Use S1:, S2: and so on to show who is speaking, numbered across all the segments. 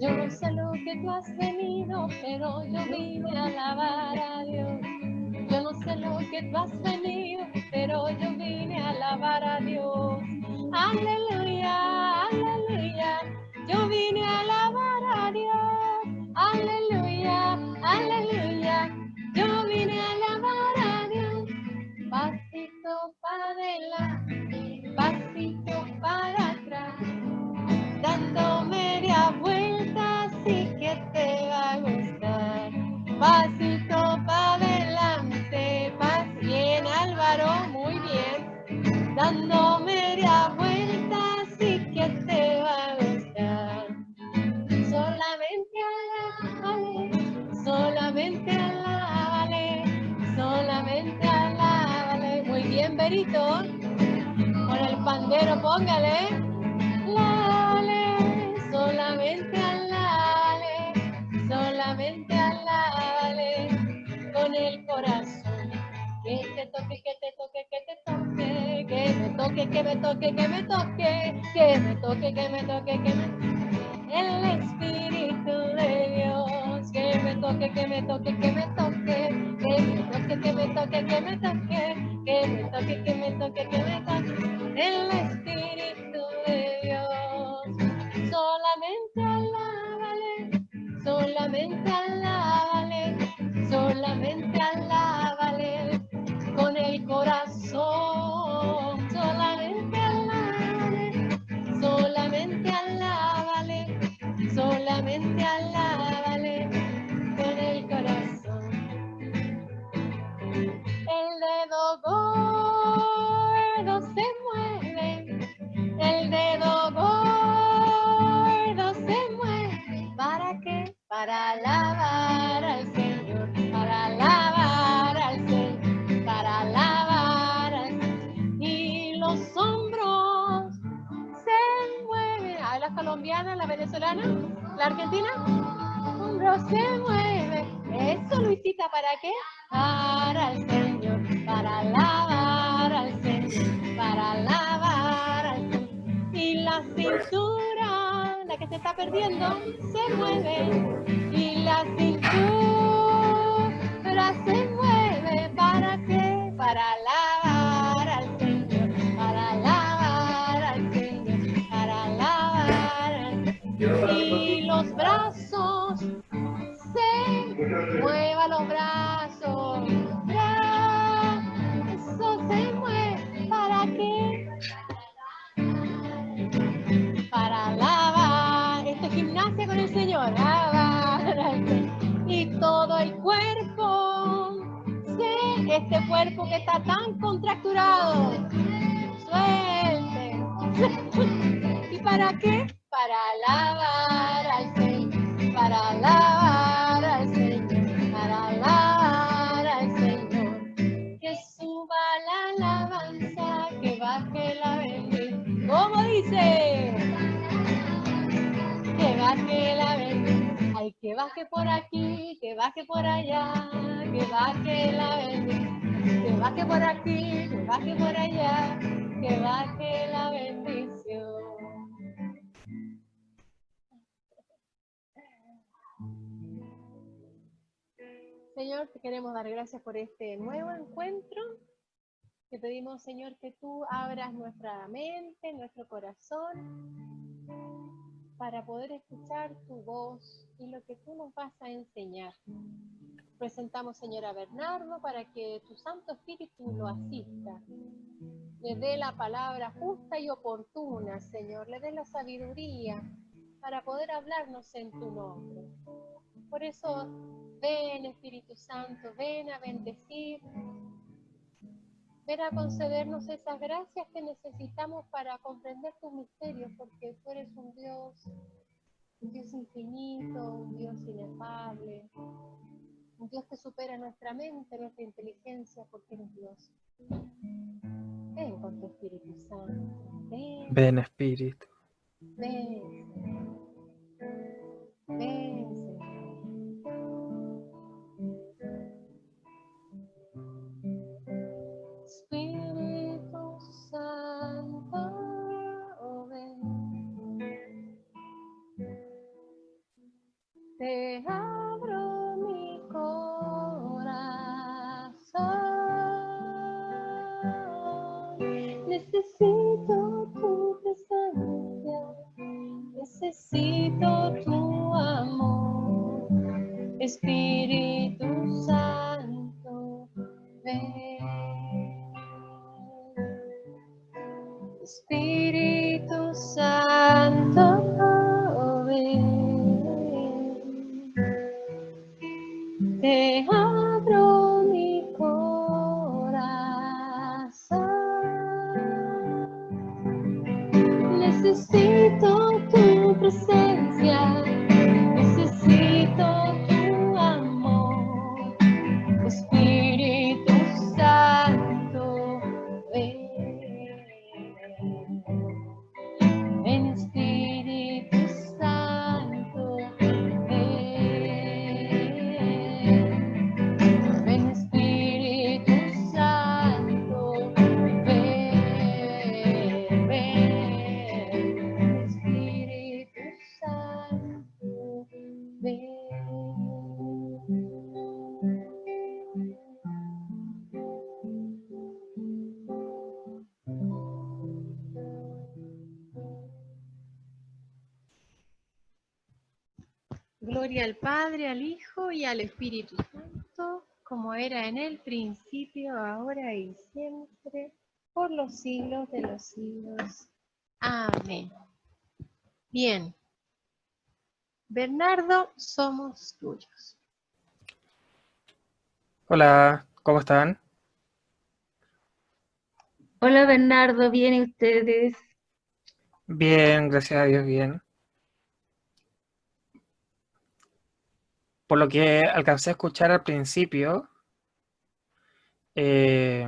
S1: Yo no sé lo que tú has venido, pero yo vine a alabar a Dios. Yo no sé lo que tú has venido, pero yo vine a alabar a Dios. Aleluya, aleluya, yo vine a alabar a Dios. Aleluya, aleluya, yo vine a alabar a Dios. Pasito para adelante, pasito para atrás, dando media vuelta, sí que te va a gustar. Pasito para adelante, bien Álvaro, muy bien. Dando media vuelta, sí que te va a gustar. Solamente alábale, solamente alábale, solamente alábale. Muy bien, Berito. Con el pandero, póngale. Lale, solamente alábale, solamente alábale con el corazón. Que te toque, que te toque, que te toque, que me toque, que me toque, que me toque, que me toque, que me toque, que me toque. El Espíritu de Dios, que me toque, que me toque, que me toque, que me toque, que me toque, que me toque, que me toque, que me toque, que me toque. El Espíritu de Dios, solamente alábale, solamente alábale, solamente alábale con el corazón, solamente alábale, solamente alábale, solamente alábale con el corazón. El dedo gordo se mueve, el dedo gordo se mueve. ¿Para qué? Para alabar al Señor, para alabar al Señor, para alabar al Señor. Y los hombros se mueven. Ah, la colombiana, la venezolana, la argentina. Hombro se mueve. Eso, Luisita, ¿para qué? Para el Señor, para alabar al Señor, para alabar al Señor. Y la cintura, la que se está perdiendo, se mueve. Y la cintura se mueve. ¿Para qué? Para alabar al Señor, para alabar al Señor, para alabar al Señor. Y los brazos se mueva los brazos, eso se mueve. ¿Para qué? Para alabar. Esto es gimnasia con el Señor, alabar. Y todo el cuerpo, sí, este cuerpo que está tan contracturado, suelte. ¿Y para qué? Para alabar al Señor, para alabar al Señor, para alabar al Señor. Que suba la alabanza, que baje la bendición. ¿Cómo dice? Que baje la bendición. Ay, que baje por aquí, que baje por allá, que baje la bendición. Que baje por aquí, que baje por allá, que baje la bendición. Señor, te queremos dar gracias por este nuevo encuentro. Te pedimos, Señor, que tú abras nuestra mente, nuestro corazón, para poder escuchar tu voz y lo que tú nos vas a enseñar. Presentamos, Señor, a Bernardo para que tu Santo Espíritu lo asista. Le dé la palabra justa y oportuna, Señor. Le dé la sabiduría para poder hablarnos en tu nombre. Por eso, ven, Espíritu Santo, ven a bendecir, ven a concedernos esas gracias que necesitamos para comprender tus misterios, porque tú eres un Dios infinito, un Dios inefable, un Dios que supera nuestra mente, nuestra inteligencia, porque eres Dios. Ven con tu Espíritu Santo, ven.
S2: Ven, Espíritu.
S1: Ven, ven, Señor. Espíritu Santo, ven. necesito tu amor. Espíritu Santo, ven. Espíritu Santo, ven. Te abro mi corazón. Necesito tu presencia, necesito tu amor. Espíritu Santo, ven. Ven Espíritu Santo, ven. Ven Espíritu Santo, ven, ven. Espíritu Santo, ven. Gloria al Padre, al Hijo y al Espíritu Santo, como era en el principio, ahora y siempre, por los siglos de los siglos. Amén. Bien. Bernardo, somos tuyos.
S2: Hola, ¿cómo están?
S3: Hola Bernardo, ¿bien y ustedes?
S2: Bien, gracias a Dios, bien. Por lo que alcancé a escuchar al principio, eh,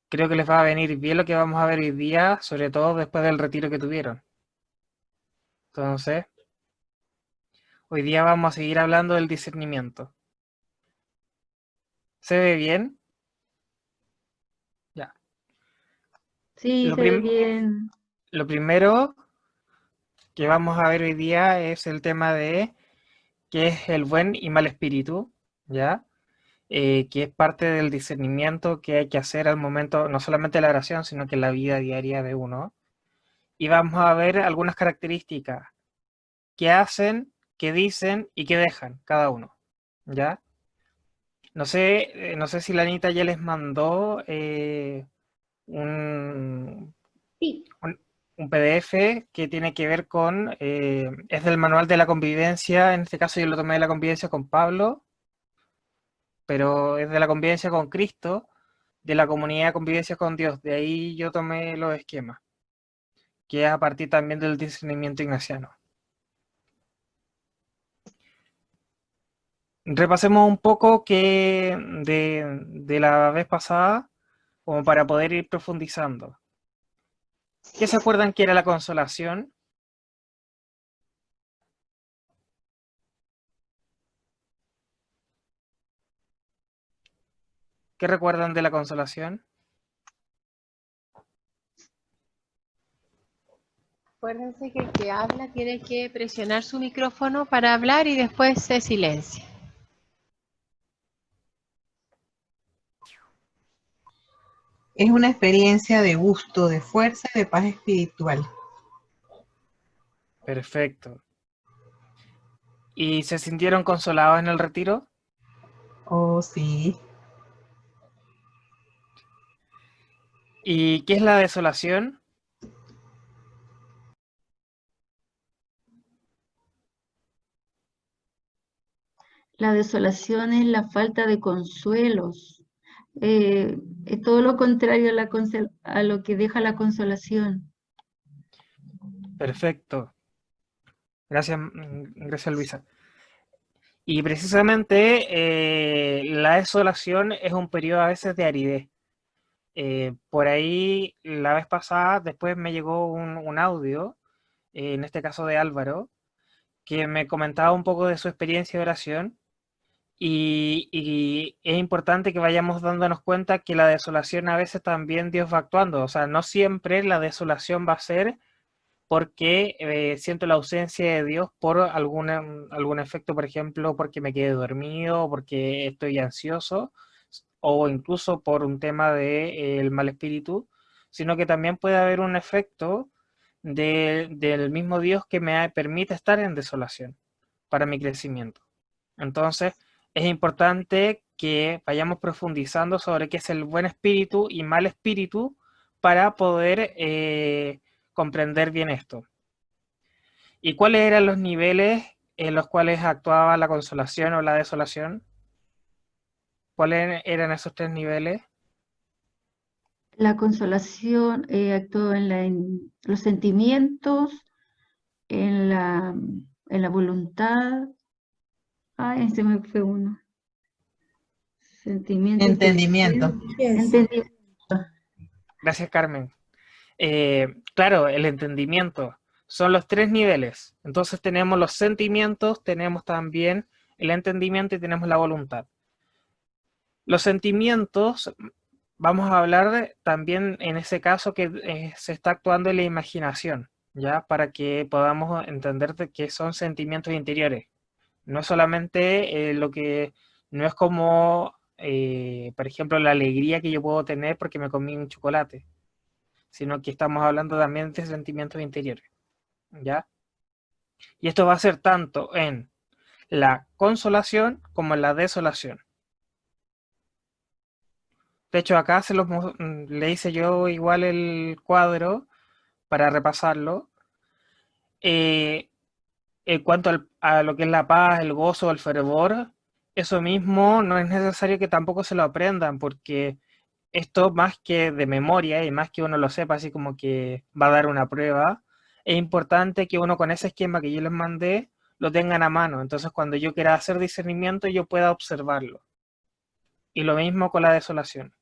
S2: creo que les va a venir bien lo que vamos a ver hoy día, sobre todo después del retiro que tuvieron. Entonces, hoy día vamos a seguir hablando del discernimiento. ¿Se ve bien? Ya.
S3: Sí,
S2: Lo,
S3: se ve
S2: prim-
S3: bien.
S2: lo primero que vamos a ver hoy día es el tema de qué es el buen y mal espíritu, ¿ya? Que es parte del discernimiento que hay que hacer al momento, no solamente de la oración, sino que en la vida diaria de uno. Y vamos a ver algunas características que hacen, que dicen y que dejan cada uno, ¿ya? No sé si la Anita ya les mandó un,
S3: Sí.
S2: un, un PDF que tiene que ver con, es del manual de la convivencia, en este caso yo lo tomé de la convivencia con Pablo, pero es de la convivencia con Cristo, de la comunidad de convivencia con Dios. De ahí yo tomé los esquemas, que es a partir también del discernimiento ignaciano. Repasemos un poco de la vez pasada, como para poder ir profundizando. ¿Qué se acuerdan que era la consolación? ¿Qué recuerdan de la consolación?
S1: Acuérdense que el que habla tiene que presionar su micrófono para hablar y después se silencia.
S4: Es una experiencia de gusto, de fuerza y de paz espiritual.
S2: Perfecto. ¿Y se sintieron consolados en el retiro?
S4: Oh, sí.
S2: ¿Y qué es la desolación?
S3: La desolación es la falta de consuelos. Es todo lo contrario a, a lo que deja la consolación.
S2: Perfecto. Gracias, gracias Luisa. Y precisamente la desolación es un periodo a veces de aridez. Por ahí la vez pasada, después me llegó un audio, en este caso de Álvaro, que me comentaba un poco de su experiencia de oración y es importante que vayamos dándonos cuenta que la desolación a veces también Dios va actuando, o sea, no siempre la desolación va a ser porque siento la ausencia de Dios por algún efecto, por ejemplo, porque me quedé dormido, porque estoy ansioso, o incluso por un tema del mal espíritu, sino que también puede haber un efecto del mismo Dios que me permite estar en desolación para mi crecimiento. Entonces, es importante que vayamos profundizando sobre qué es el buen espíritu y mal espíritu para poder comprender bien esto. ¿Y cuáles eran los niveles en los cuales actuaba la consolación o la desolación? ¿Cuáles eran esos tres niveles?
S3: La consolación actúa en los sentimientos, en la voluntad. Ay, se me fue uno. Sentimiento,
S4: Entendimiento.
S3: entendimiento.
S2: Gracias, Carmen. Claro, el entendimiento. Son los tres niveles. Entonces tenemos los sentimientos, tenemos también el entendimiento y tenemos la voluntad. Los sentimientos, vamos a hablar también en ese caso que se está actuando en la imaginación, ¿ya? Para que podamos entender que son sentimientos interiores. No es solamente lo que, no es como, por ejemplo, la alegría que yo puedo tener porque me comí un chocolate, sino que estamos hablando también de sentimientos interiores, ¿ya? Y esto va a ser tanto en la consolación como en la desolación. De hecho, acá le hice yo igual el cuadro para repasarlo. En cuanto a lo que es la paz, el gozo, el fervor, eso mismo no es necesario que tampoco se lo aprendan, porque esto más que de memoria y más que uno lo sepa, así como que va a dar una prueba, es importante que uno con ese esquema que yo les mandé lo tengan a mano. Entonces, cuando yo quiera hacer discernimiento, yo pueda observarlo. Y lo mismo con la desolación.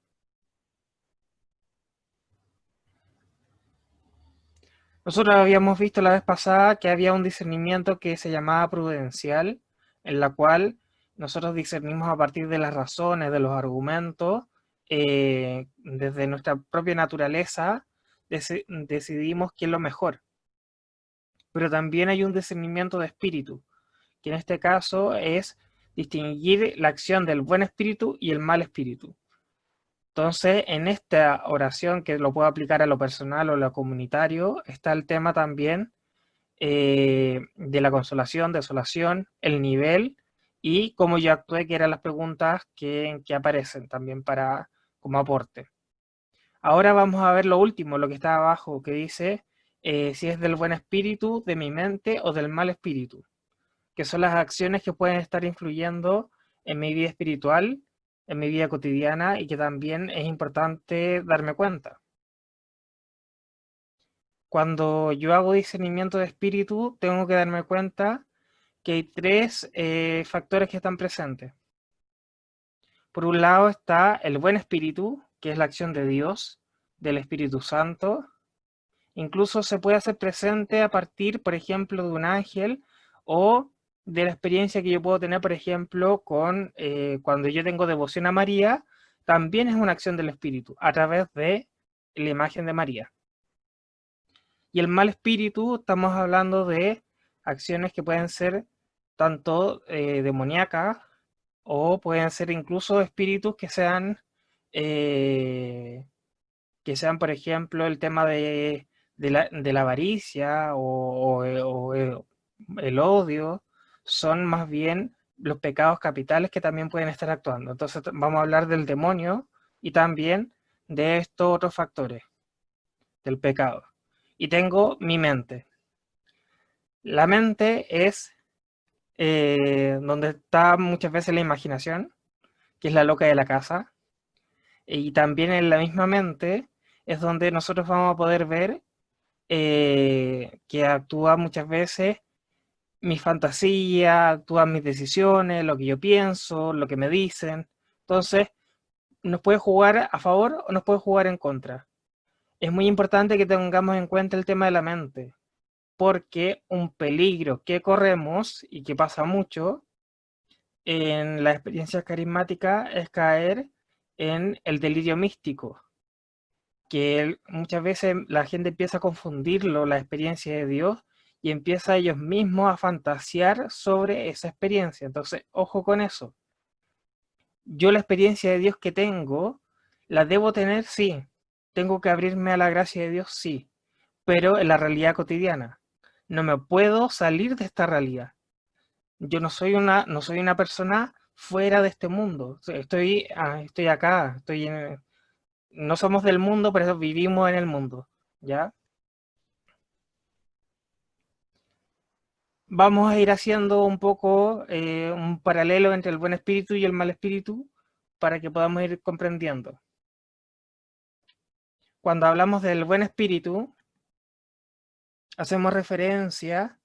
S2: Nosotros habíamos visto la vez pasada que había un discernimiento que se llamaba prudencial, en la cual nosotros discernimos a partir de las razones, de los argumentos, desde nuestra propia naturaleza, decidimos qué es lo mejor. Pero también hay un discernimiento de espíritu, que en este caso es distinguir la acción del buen espíritu y el mal espíritu. Entonces, en esta oración, que lo puedo aplicar a lo personal o a lo comunitario, está el tema también de la consolación, desolación, el nivel y cómo yo actué, que eran las preguntas que aparecen también para como aporte. Ahora vamos a ver lo último, lo que está abajo, que dice si es del buen espíritu, de mi mente o del mal espíritu, que son las acciones que pueden estar influyendo en mi vida espiritual, en mi vida cotidiana y que también es importante darme cuenta. Cuando yo hago discernimiento de espíritu, tengo que darme cuenta que hay tres factores que están presentes. Por un lado está el buen espíritu, que es la acción de Dios, del Espíritu Santo. Incluso se puede hacer presente a partir, por ejemplo, de un ángel o de la experiencia que yo puedo tener, por ejemplo, con cuando yo tengo devoción a María, también es una acción del Espíritu, a través de la imagen de María. Y el mal espíritu, estamos hablando de acciones que pueden ser tanto demoníacas o pueden ser incluso espíritus que sean, por ejemplo, el tema de la avaricia o el odio, son más bien los pecados capitales que también pueden estar actuando. Entonces vamos a hablar del demonio y también de estos otros factores del pecado. Y tengo mi mente. La mente es donde está muchas veces la imaginación, que es la loca de la casa. Y también en la misma mente es donde nosotros vamos a poder ver que actúa muchas veces mi fantasía, actúan mis decisiones, lo que yo pienso, lo que me dicen. Entonces, nos puede jugar a favor o nos puede jugar en contra. Es muy importante que tengamos en cuenta el tema de la mente, porque un peligro que corremos y que pasa mucho en la experiencia carismática es caer en el delirio místico, que muchas veces la gente empieza a confundirlo, la experiencia de Dios, y empieza ellos mismos a fantasear sobre esa experiencia. Entonces, ojo con eso. Yo la experiencia de Dios que tengo, la debo tener, sí. Tengo que abrirme a la gracia de Dios, sí. pero en la realidad cotidiana. No me puedo salir de esta realidad. Yo no soy una persona fuera de este mundo. Estoy acá, no somos del mundo, pero vivimos en el mundo, ¿ya? Vamos a ir haciendo un poco un paralelo entre el buen espíritu y el mal espíritu para que podamos ir comprendiendo. Cuando hablamos del buen espíritu, hacemos referencia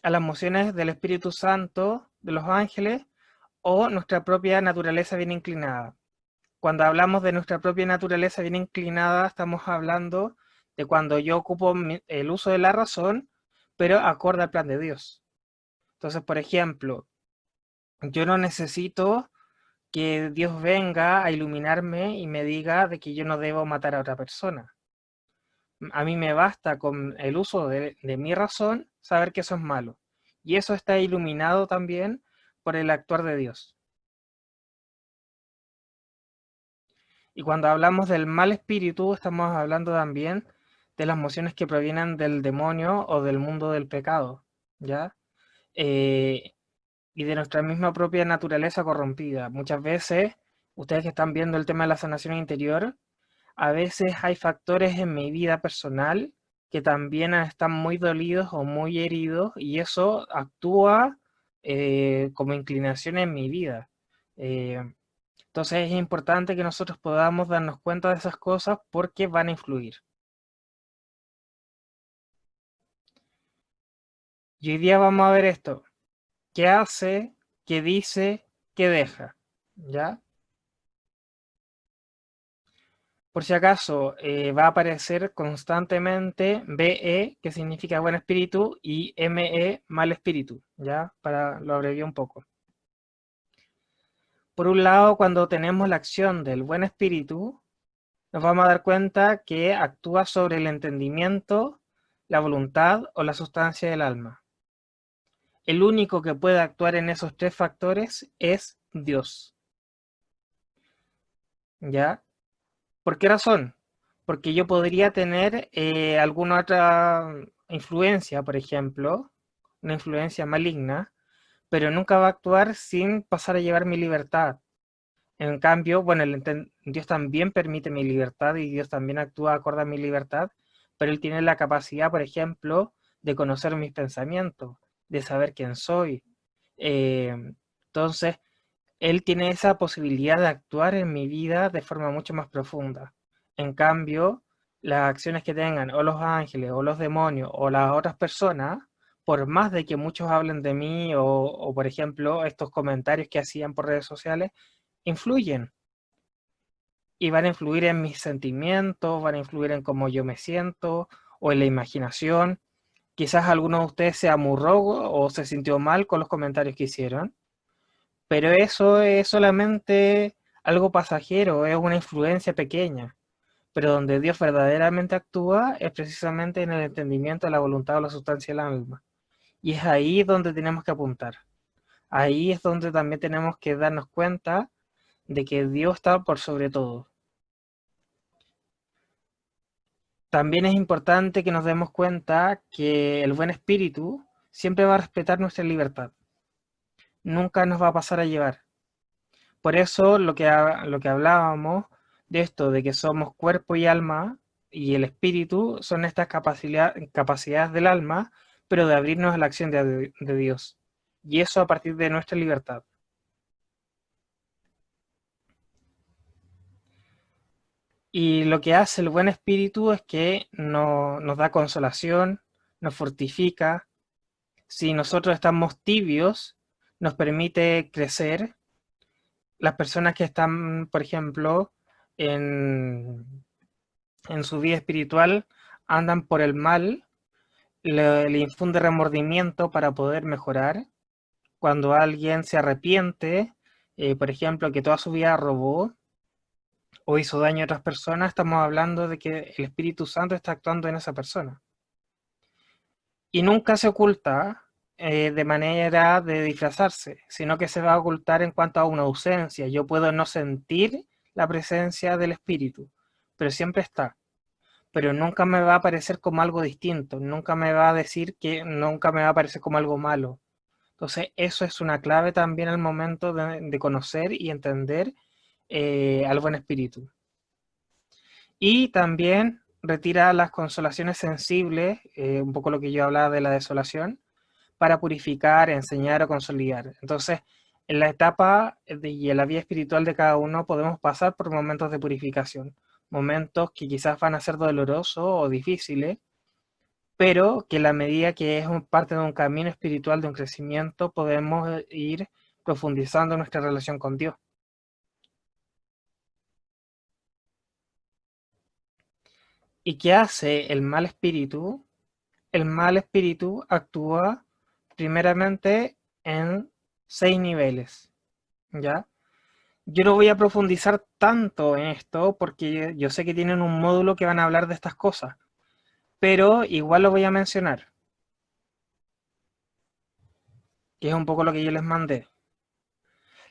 S2: a las mociones del Espíritu Santo, de los ángeles, o nuestra propia naturaleza bien inclinada. Cuando hablamos de nuestra propia naturaleza bien inclinada, estamos hablando de cuando yo ocupo el uso de la razón, pero acorde al plan de Dios. Entonces, por ejemplo, yo no necesito que Dios venga a iluminarme y me diga de que yo no debo matar a otra persona. A mí me basta con el uso de mi razón saber que eso es malo. Y eso está iluminado también por el actuar de Dios. Y cuando hablamos del mal espíritu, estamos hablando también de las mociones que provienen del demonio o del mundo del pecado, ¿ya? Y de nuestra misma propia naturaleza corrompida. Muchas veces, ustedes que están viendo el tema de la sanación interior, a veces hay factores en mi vida personal que también están muy dolidos o muy heridos y eso actúa como inclinación en mi vida. Entonces es importante que nosotros podamos darnos cuenta de esas cosas porque van a influir. Y hoy día vamos a ver esto. ¿Qué hace? ¿Qué dice? ¿Qué deja? ¿Ya? Por si acaso, va a aparecer constantemente BE, que significa buen espíritu, y ME, mal espíritu, ¿ya? Lo abrevié un poco. Por un lado, cuando tenemos la acción del buen espíritu, nos vamos a dar cuenta que actúa sobre el entendimiento, la voluntad o la sustancia del alma. El único que puede actuar en esos tres factores es Dios. ¿Ya? ¿Por qué razón? Porque yo podría tener alguna otra influencia, por ejemplo, una influencia maligna, pero nunca va a actuar sin pasar a llevar mi libertad. En cambio, bueno, Dios también permite mi libertad y Dios también actúa acorde a mi libertad, pero Él tiene la capacidad, por ejemplo, de conocer mis pensamientos, de saber quién soy. Entonces, Él tiene esa posibilidad de actuar en mi vida de forma mucho más profunda. En cambio, las acciones que tengan o los ángeles o los demonios o las otras personas, por más de que muchos hablen de mí o por ejemplo, estos comentarios que hacían por redes sociales, influyen y van a influir en mis sentimientos, van a influir en cómo yo me siento o en la imaginación. Quizás alguno de ustedes se amurró o se sintió mal con los comentarios que hicieron, pero eso es solamente algo pasajero, es una influencia pequeña. Pero donde Dios verdaderamente actúa es precisamente en el entendimiento de la voluntad o la sustancia del alma. Y es ahí donde tenemos que apuntar. Ahí es donde también tenemos que darnos cuenta de que Dios está por sobre todo. También es importante que nos demos cuenta que el buen espíritu siempre va a respetar nuestra libertad. Nunca nos va a pasar a llevar. Por eso lo que hablábamos de esto, de que somos cuerpo y alma, y el espíritu son estas capacidades del alma, pero de abrirnos a la acción de Dios. Y eso a partir de nuestra libertad. Y lo que hace el buen espíritu es que nos da consolación, nos fortifica. Si nosotros estamos tibios, nos permite crecer. Las personas que están, por ejemplo, en su vida espiritual, andan por el mal, le infunde remordimiento para poder mejorar. Cuando alguien se arrepiente, por ejemplo, que toda su vida robó o hizo daño a otras personas, estamos hablando de que el Espíritu Santo está actuando en esa persona. Y nunca se oculta de manera de disfrazarse, sino que se va a ocultar en cuanto a una ausencia. Yo puedo no sentir la presencia del Espíritu, pero siempre está. pero nunca me va a aparecer como algo distinto, nunca me va a decir que nunca me va a aparecer como algo malo. Entonces, eso es una clave también al momento de conocer y entender al buen espíritu. Y también retira las consolaciones sensibles, un poco lo que yo hablaba de la desolación, para purificar, enseñar o consolidar. Entonces, en la etapa y en la vida espiritual de cada uno podemos pasar por momentos de purificación, momentos que quizás van a ser dolorosos o difíciles, pero que a la medida que es parte de un camino espiritual, de un crecimiento, podemos ir profundizando nuestra relación con Dios. ¿Y qué hace el mal espíritu? El mal espíritu actúa primeramente en 6 niveles, ¿ya? Yo no voy a profundizar tanto en esto porque yo sé que tienen un módulo que van a hablar de estas cosas, pero igual lo voy a mencionar, que es un poco lo que yo les mandé.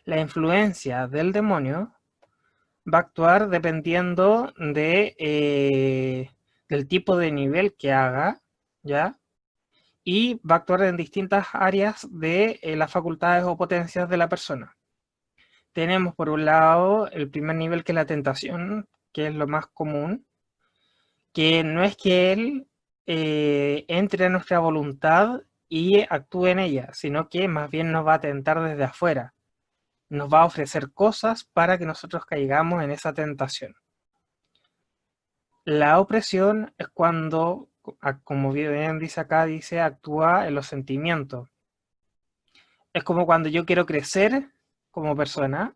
S2: La influencia del demonio va a actuar dependiendo del tipo de nivel que haga, ¿ya? Y va a actuar en distintas áreas de las facultades o potencias de la persona. Tenemos por un lado el primer nivel, que es la tentación, que es lo más común, que no es que él entre a nuestra voluntad y actúe en ella, sino que más bien nos va a tentar desde afuera, nos va a ofrecer cosas para que nosotros caigamos en esa tentación. La opresión es cuando, como bien dice acá, dice, actúa en los sentimientos. Es como cuando yo quiero crecer como persona,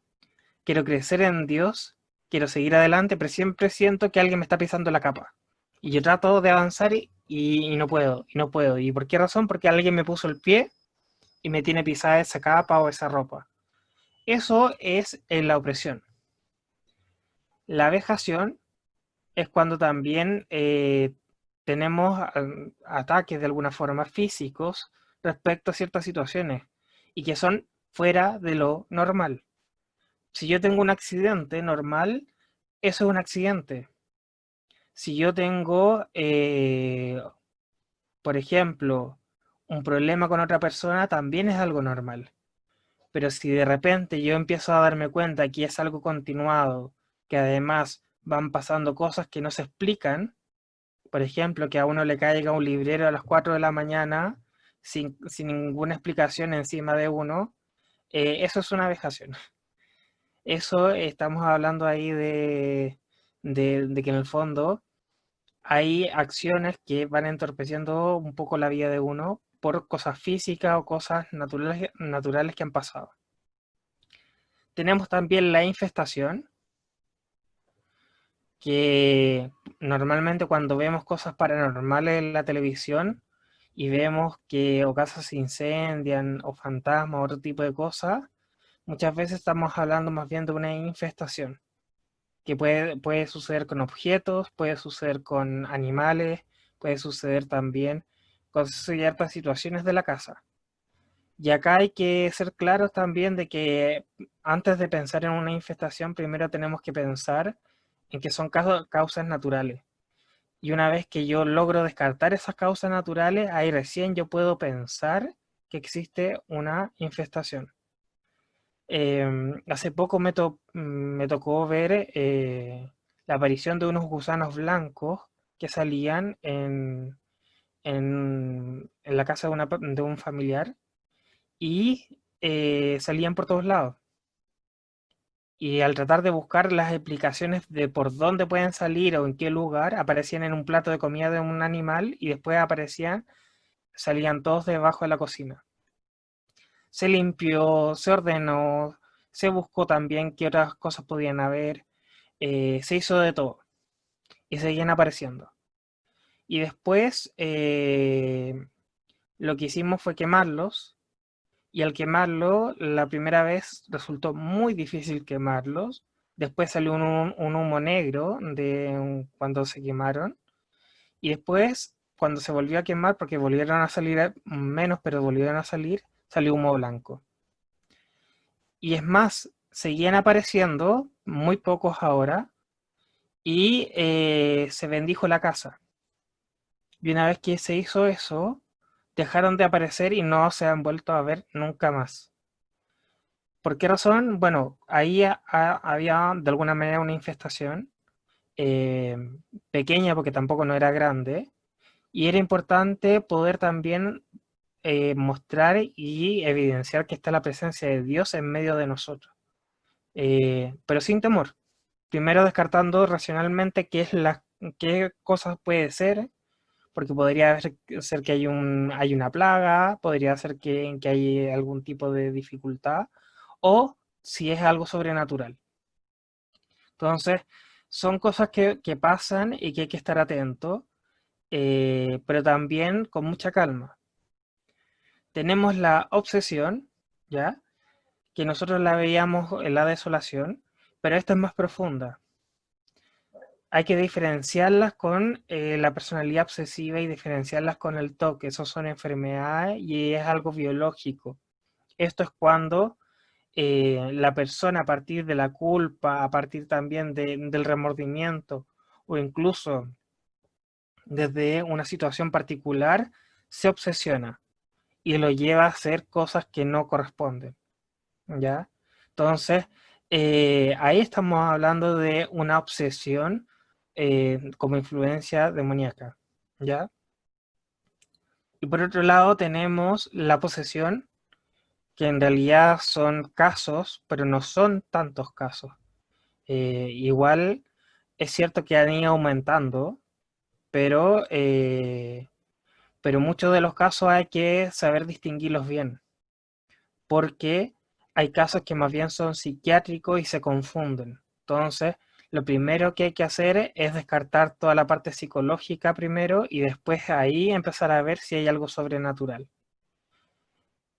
S2: quiero crecer en Dios, quiero seguir adelante, pero siempre siento que alguien me está pisando la capa. Y yo trato de avanzar y no puedo, y no puedo. ¿Y por qué razón? Porque alguien me puso el pie y me tiene pisada esa capa o esa ropa. Eso es la opresión. La vejación es cuando también tenemos ataques de alguna forma físicos respecto a ciertas situaciones y que son fuera de lo normal. Si yo tengo un accidente normal, eso es un accidente. Si yo tengo, por ejemplo, un problema con otra persona, también es algo normal. Pero si de repente yo empiezo a darme cuenta que es algo continuado, que además van pasando cosas que no se explican, por ejemplo, que a uno le caiga un librero a las 4 de la mañana sin ninguna explicación encima de uno, eso es una vejación. Eso estamos hablando ahí de que en el fondo hay acciones que van entorpeciendo un poco la vida de uno por cosas físicas o cosas naturales que han pasado. Tenemos también la infestación, que normalmente cuando vemos cosas paranormales en la televisión y vemos que o casas se incendian o fantasmas o otro tipo de cosas, muchas veces estamos hablando más bien de una infestación, que puede suceder con objetos, puede suceder con animales, puede suceder también con ciertas situaciones de la casa. Y acá hay que ser claros también de que antes de pensar en una infestación, primero tenemos que pensar en que son causas naturales. Y una vez que yo logro descartar esas causas naturales, ahí recién yo puedo pensar que existe una infestación. Hace poco me tocó ver la aparición de unos gusanos blancos que salían en la casa de un familiar y salían por todos lados. Y al tratar de buscar las explicaciones de por dónde pueden salir o en qué lugar, aparecían en un plato de comida de un animal y después salían todos debajo de la cocina. Se limpió, se ordenó, se buscó también qué otras cosas podían haber, se hizo de todo y seguían apareciendo. Y después lo que hicimos fue quemarlos. Y al quemarlo, la primera vez resultó muy difícil quemarlos. Después salió un humo negro cuando se quemaron. Y después, cuando se volvió a quemar, porque volvieron a salir menos, pero volvieron a salir, salió humo blanco. Y es más, seguían apareciendo, muy pocos ahora, y se bendijo la casa. Y una vez que se hizo eso, dejaron de aparecer y no se han vuelto a ver nunca más. ¿Por qué razón? Bueno, ahí había de alguna manera una infestación eh, pequeña porque tampoco no era grande, y era importante poder también mostrar y evidenciar que está la presencia de Dios en medio de nosotros, pero sin temor. Primero descartando racionalmente qué cosas puede ser, porque podría ser que hay una plaga, podría ser que hay algún tipo de dificultad, o si es algo sobrenatural. Entonces, son cosas que pasan y que hay que estar atento, pero también con mucha calma. Tenemos la obsesión, ¿ya? Que nosotros la veíamos en la desolación, pero esta es más profunda. Hay que diferenciarlas con la personalidad obsesiva y diferenciarlas con el TOC. Esos son enfermedades y es algo biológico. Esto es cuando la persona, a partir de la culpa, a partir también del remordimiento o incluso desde una situación particular, se obsesiona y lo lleva a hacer cosas que no corresponden, ¿ya? Entonces, ahí estamos hablando de una obsesión como influencia demoníaca, ¿ya? Y por otro lado tenemos la posesión, que en realidad son casos, pero no son tantos casos. Igual es cierto que han ido aumentando, pero muchos de los casos hay que saber distinguirlos bien, porque hay casos que más bien son psiquiátricos y se confunden. Entonces, lo primero que hay que hacer es descartar toda la parte psicológica primero y después ahí empezar a ver si hay algo sobrenatural.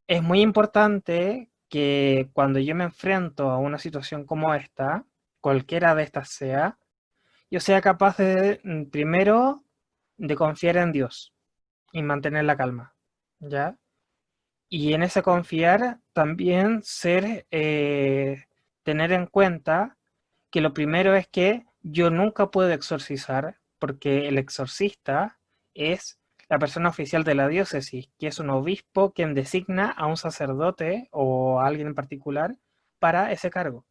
S2: Es muy importante que cuando yo me enfrento a una situación como esta, cualquiera de estas sea, yo sea capaz de, primero, de confiar en Dios y mantener la calma, ¿ya? Y en ese confiar también tener en cuenta que lo primero es que yo nunca puedo exorcizar, porque el exorcista es la persona oficial de la diócesis, que es un obispo quien designa a un sacerdote o a alguien en particular para ese cargo.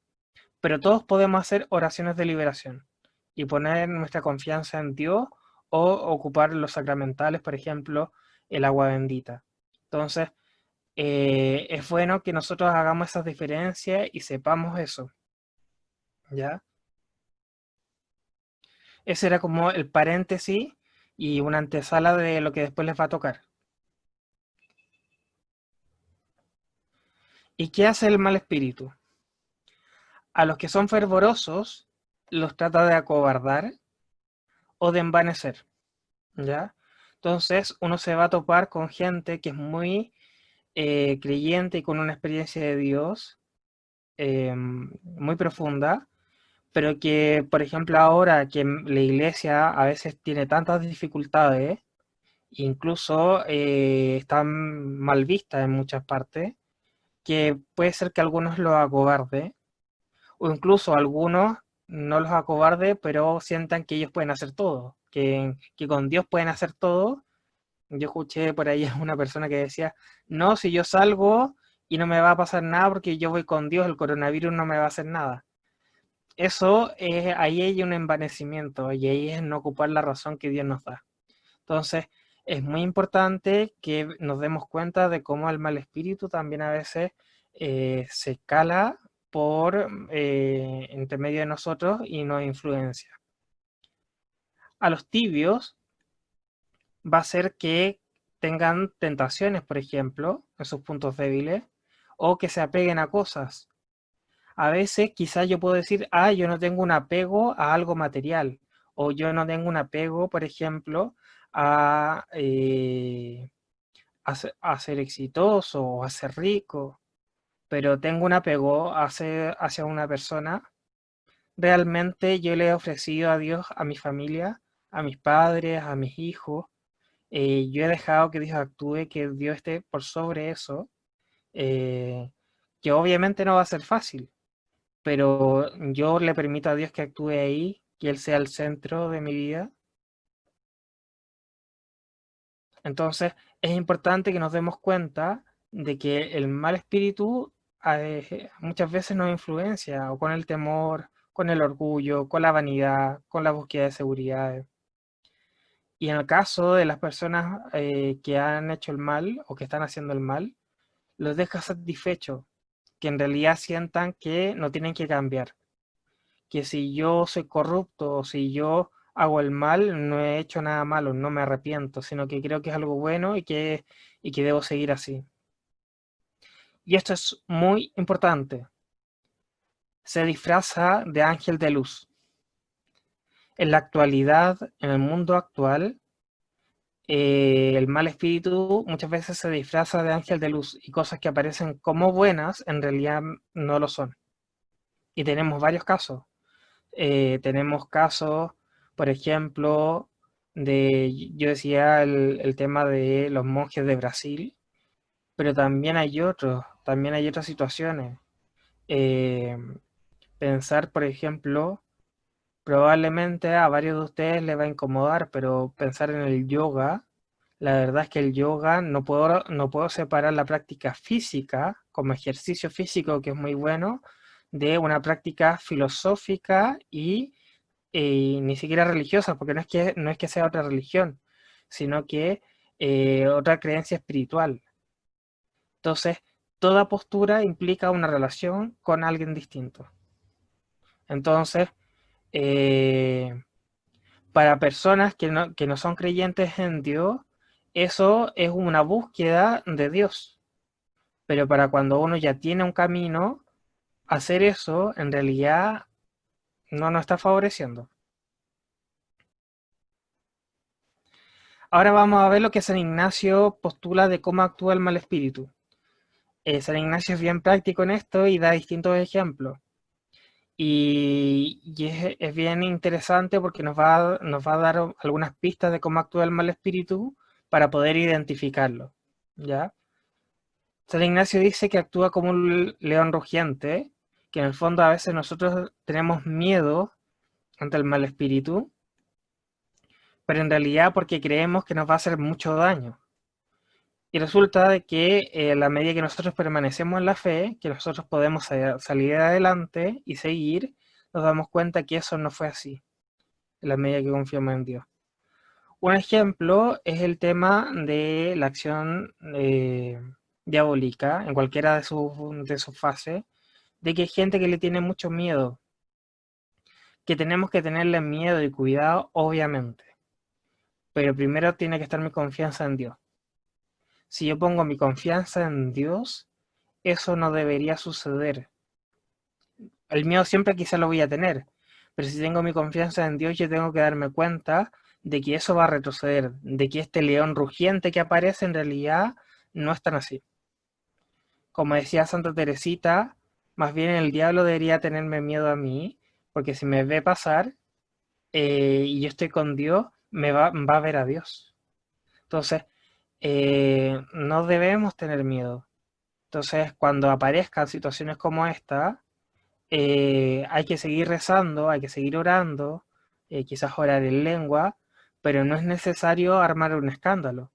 S2: Pero todos podemos hacer oraciones de liberación y poner nuestra confianza en Dios o ocupar los sacramentales, por ejemplo, el agua bendita. Entonces, es bueno que nosotros hagamos esas diferencias y sepamos eso, ¿ya? Ese era como el paréntesis y una antesala de lo que después les va a tocar. ¿Y qué hace el mal espíritu? A los que son fervorosos los trata de acobardar o de envanecer, ¿ya? Entonces uno se va a topar con gente que es muy creyente y con una experiencia de Dios muy profunda, pero que, por ejemplo, ahora que la iglesia a veces tiene tantas dificultades, incluso están mal vistas en muchas partes, que puede ser que algunos los acobarde, o incluso algunos no los acobarde, pero sientan que ellos pueden hacer todo, que con Dios pueden hacer todo. Yo escuché por ahí a una persona que decía, no, si yo salgo y no me va a pasar nada porque yo voy con Dios, el coronavirus no me va a hacer nada. Eso, ahí hay un envanecimiento y ahí es no ocupar la razón que Dios nos da. Entonces, es muy importante que nos demos cuenta de cómo el mal espíritu también a veces se cala por entre medio de nosotros y nos influencia. A los tibios va a ser que tengan tentaciones, por ejemplo, en sus puntos débiles, o que se apeguen a cosas. A veces quizás yo puedo decir, yo no tengo un apego a algo material, o yo no tengo un apego, por ejemplo, a, a ser exitoso o a ser rico, pero tengo un apego hacia una persona. Realmente yo le he ofrecido a Dios, a mi familia, a mis padres, a mis hijos. Yo he dejado que Dios actúe, que Dios esté por sobre eso, eh, que obviamente no va a ser fácil, pero yo le permito a Dios que actúe ahí que Él sea el centro de mi vida. Entonces, es importante que nos demos cuenta de que el mal espíritu muchas veces nos influencia, o con el temor, con el orgullo, con la vanidad, con la búsqueda de seguridad. Y en el caso de las personas que han hecho el mal o que están haciendo el mal, los deja satisfechos, que en realidad sientan que no tienen que cambiar, que si yo soy corrupto o si yo hago el mal, no he hecho nada malo, no me arrepiento, sino que creo que es algo bueno y que debo seguir así. Y esto es muy importante. Se disfraza de ángel de luz. En la actualidad, en el mundo actual, el mal espíritu muchas veces se disfraza de ángel de luz y cosas que aparecen como buenas en realidad no lo son. Y tenemos varios casos. Tenemos casos, por ejemplo, yo decía el tema de los monjes de Brasil, pero también hay otras situaciones. Eh, Pensar, por ejemplo, probablemente a varios de ustedes les va a incomodar, pero pensar en el yoga, la verdad es que el yoga no puedo separar la práctica física como ejercicio físico, que es muy bueno, de una práctica filosófica y ni siquiera religiosa, porque no es que sea otra religión, sino que otra creencia espiritual. Entonces, toda postura implica una relación con alguien distinto. Entonces, eh, para personas que no son creyentes en Dios, eso es una búsqueda de Dios. Pero para cuando uno ya tiene un camino, hacer eso en realidad no nos está favoreciendo. Ahora vamos a ver lo que San Ignacio postula de cómo actúa el mal espíritu. San Ignacio es bien práctico en esto y da distintos ejemplos. Y es bien interesante porque nos va a dar algunas pistas de cómo actúa el mal espíritu para poder identificarlo. ¿Ya? San Ignacio dice que actúa como un león rugiente, que en el fondo a veces nosotros tenemos miedo ante el mal espíritu, pero en realidad porque creemos que nos va a hacer mucho daño. Y resulta de que a la medida que nosotros permanecemos en la fe, que nosotros podemos salir adelante y seguir, nos damos cuenta que eso no fue así, en la medida que confiamos en Dios. Un ejemplo es el tema de la acción diabólica, en cualquiera de sus fases, de que hay gente que le tiene mucho miedo, que tenemos que tenerle miedo y cuidado, obviamente. Pero primero tiene que estar mi confianza en Dios. Si yo pongo mi confianza en Dios, eso no debería suceder. El miedo siempre quizá lo voy a tener, pero si tengo mi confianza en Dios, yo tengo que darme cuenta de que eso va a retroceder, de que este león rugiente que aparece en realidad no es tan así. Como decía Santa Teresita, más bien el diablo debería tenerme miedo a mí, porque si me ve pasar y yo estoy con Dios, va a ver a Dios. Entonces, no debemos tener miedo. Entonces, cuando aparezcan situaciones como esta, hay que seguir rezando, hay que seguir orando, quizás orar en lengua, pero no es necesario armar un escándalo.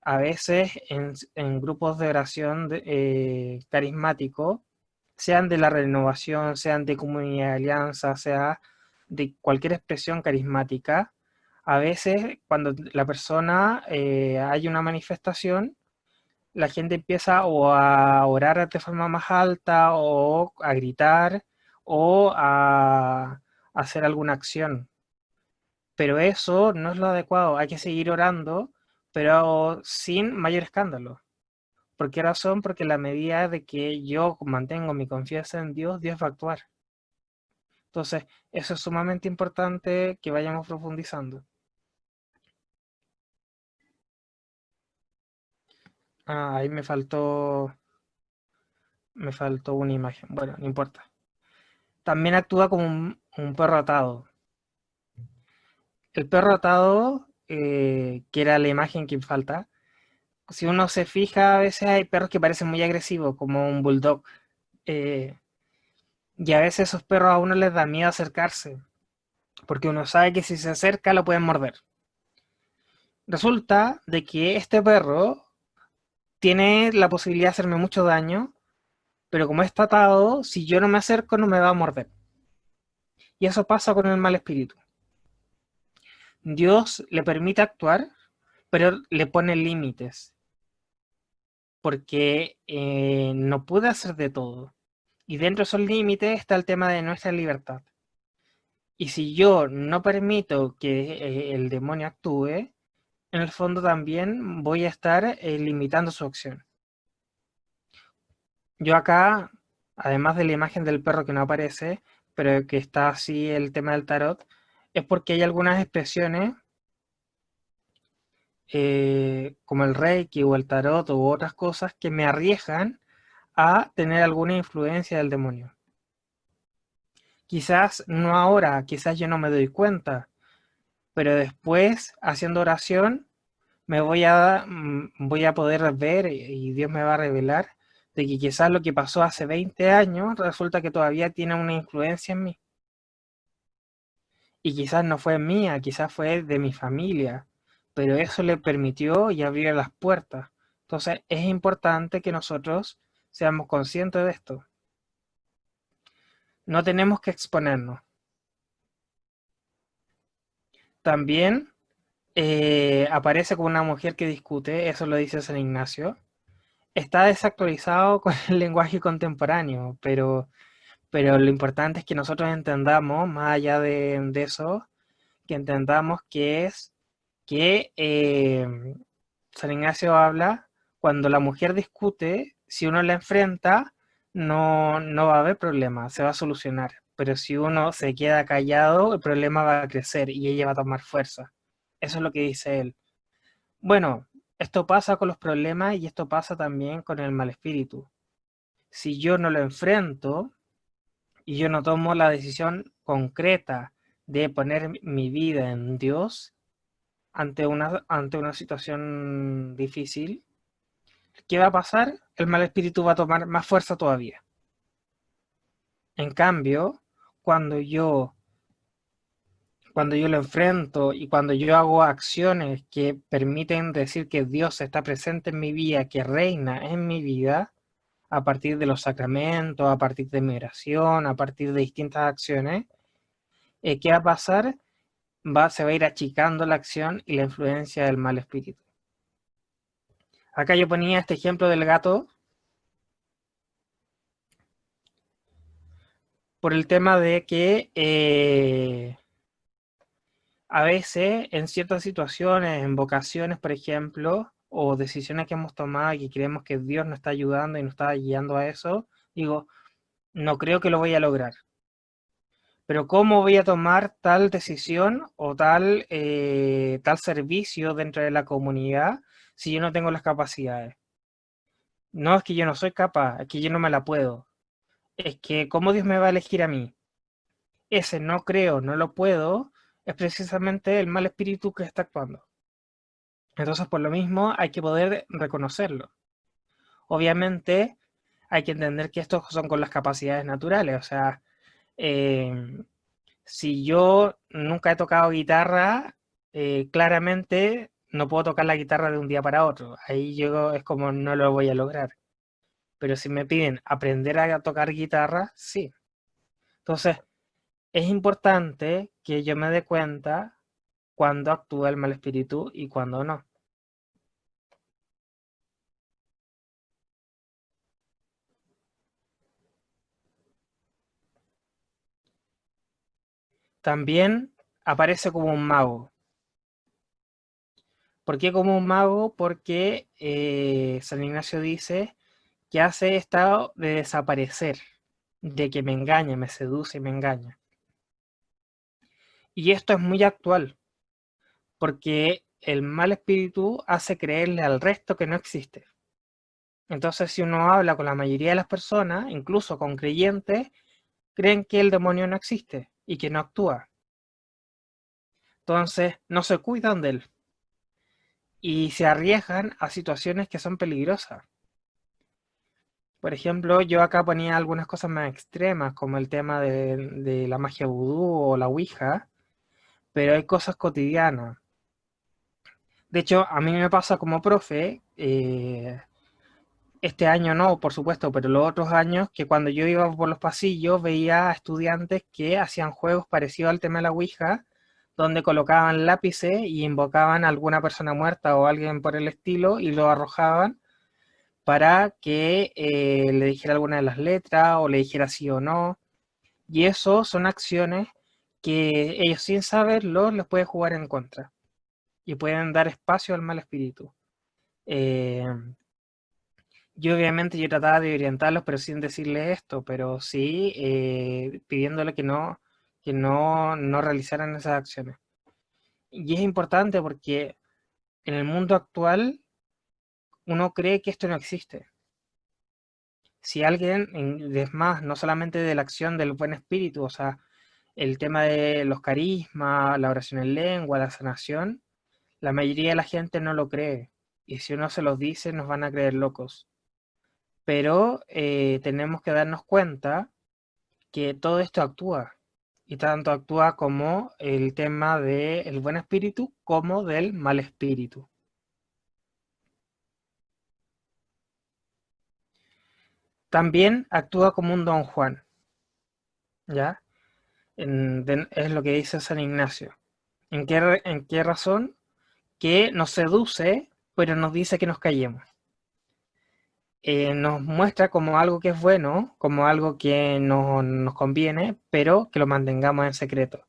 S2: A veces en grupos de oración carismático, sean de la renovación, sean de comunidad de alianza, sea de cualquier expresión carismática, a veces cuando la persona hay una manifestación, la gente empieza o a orar de forma más alta o a gritar o a hacer alguna acción. Pero eso no es lo adecuado, hay que seguir orando, pero sin mayor escándalo. ¿Por qué razón? Porque en la medida de que yo mantengo mi confianza en Dios, Dios va a actuar. Entonces, eso es sumamente importante que vayamos profundizando. Ah, ahí me faltó una imagen. Bueno, no importa. También actúa como un perro atado. El perro atado, que era la imagen que falta, si uno se fija, a veces hay perros que parecen muy agresivos, como un bulldog. eh, y a veces esos perros a uno les da miedo acercarse. porque uno sabe que si se acerca lo pueden morder. Resulta de que este perro tiene la posibilidad de hacerme mucho daño, pero como está atado, si yo no me acerco no me va a morder. Y eso pasa con el mal espíritu. Dios le permite actuar, pero le pone límites, porque no puede hacer de todo. Y dentro de esos límites está el tema de nuestra libertad. Y si yo no permito que el demonio actúe, en el fondo también voy a estar limitando su acción. Yo acá, además de la imagen del perro que no aparece, pero que está así el tema del tarot, es porque hay algunas expresiones como el Reiki o el tarot u otras cosas que me arriesgan a tener alguna influencia del demonio. Quizás no ahora, quizás yo no me doy cuenta, pero después, haciendo oración, voy a poder ver y Dios me va a revelar de que quizás lo que pasó hace 20 años resulta que todavía tiene una influencia en mí. Y quizás no fue mía, quizás fue de mi familia, pero eso le permitió y abrió las puertas. Entonces es importante que nosotros seamos conscientes de esto. No tenemos que exponernos. También aparece como una mujer que discute, eso lo dice San Ignacio. Está desactualizado con el lenguaje contemporáneo, pero lo importante es que nosotros entendamos, más allá de eso, que entendamos que es que San Ignacio habla, cuando la mujer discute, si uno la enfrenta, no va a haber problema, se va a solucionar. Pero si uno se queda callado, el problema va a crecer y ella va a tomar fuerza. Eso es lo que dice él. Bueno, esto pasa con los problemas y esto pasa también con el mal espíritu. Si yo no lo enfrento y yo no tomo la decisión concreta de poner mi vida en Dios ante una situación difícil, ¿qué va a pasar? El mal espíritu va a tomar más fuerza todavía. En cambio, cuando yo, cuando yo lo enfrento y cuando yo hago acciones que permiten decir que Dios está presente en mi vida, que reina en mi vida, a partir de los sacramentos, a partir de mi oración, a partir de distintas acciones, ¿qué va a pasar? Se va a ir achicando la acción y la influencia del mal espíritu. Acá yo ponía este ejemplo del gato por el tema de que a veces en ciertas situaciones, en vocaciones, por ejemplo, o decisiones que hemos tomado y que creemos que Dios nos está ayudando y nos está guiando a eso, digo, no creo que lo voy a lograr. Pero ¿cómo voy a tomar tal decisión o tal servicio dentro de la comunidad si yo no tengo las capacidades? No es que yo no soy capaz, es que yo no me la puedo. Es que ¿cómo Dios me va a elegir a mí? Ese no creo, no lo puedo, es precisamente el mal espíritu que está actuando. Entonces, por lo mismo, hay que poder reconocerlo. Obviamente, hay que entender que estos son con las capacidades naturales. O sea, eh, si yo nunca he tocado guitarra, claramente no puedo tocar la guitarra de un día para otro. Ahí yo es como no lo voy a lograr. Pero si me piden aprender a tocar guitarra, sí. Entonces, es importante que yo me dé cuenta cuando actúa el mal espíritu y cuando no. También aparece como un mago. ¿Por qué como un mago? Porque San Ignacio dice que hace estado de desaparecer, de que me engaña, me seduce y me engaña. Y esto es muy actual, porque el mal espíritu hace creerle al resto que no existe. Entonces, si uno habla con la mayoría de las personas, incluso con creyentes, creen que el demonio no existe y que no actúa. Entonces, no se cuidan de él y se arriesgan a situaciones que son peligrosas. Por ejemplo, yo acá ponía algunas cosas más extremas, como el tema de la magia vudú o la ouija, pero hay cosas cotidianas. De hecho, a mí me pasa como profe, este año no, por supuesto, pero los otros años, que cuando yo iba por los pasillos veía a estudiantes que hacían juegos parecidos al tema de la Ouija, donde colocaban lápices y invocaban a alguna persona muerta o alguien por el estilo y lo arrojaban para que le dijera alguna de las letras o le dijera sí o no. Y eso son acciones que ellos sin saberlo les puede jugar en contra y pueden dar espacio al mal espíritu. Eh, yo trataba de orientarlos, pero sin decirles esto, pero sí pidiéndole que no realizaran esas acciones. Y es importante porque en el mundo actual uno cree que esto no existe. Si alguien, es más, no solamente de la acción del buen espíritu, o sea, el tema de los carismas, la oración en lengua, la sanación, la mayoría de la gente no lo cree. Y si uno se los dice, nos van a creer locos. Pero tenemos que darnos cuenta que todo esto actúa. Y tanto actúa como el tema del buen espíritu como del mal espíritu. También actúa como un Don Juan, ¿ya? Es lo que dice San Ignacio. ¿En qué razón? Que nos seduce, pero nos dice que nos callemos. Nos muestra como algo que es bueno, como algo que nos conviene, pero que lo mantengamos en secreto.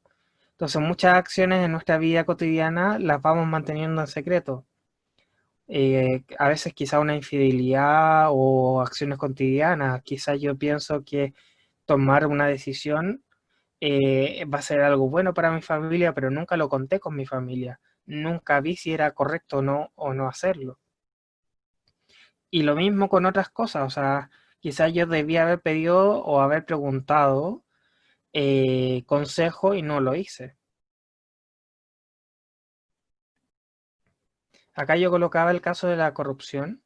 S2: Entonces muchas acciones en nuestra vida cotidiana las vamos manteniendo en secreto. A veces quizá una infidelidad o acciones cotidianas. Quizá yo pienso que tomar una decisión va a ser algo bueno para mi familia, pero nunca lo conté con mi familia. Nunca vi si era correcto o no hacerlo. Y lo mismo con otras cosas, o sea, quizás yo debía haber pedido o haber preguntado consejo y no lo hice. Acá yo colocaba el caso de la corrupción,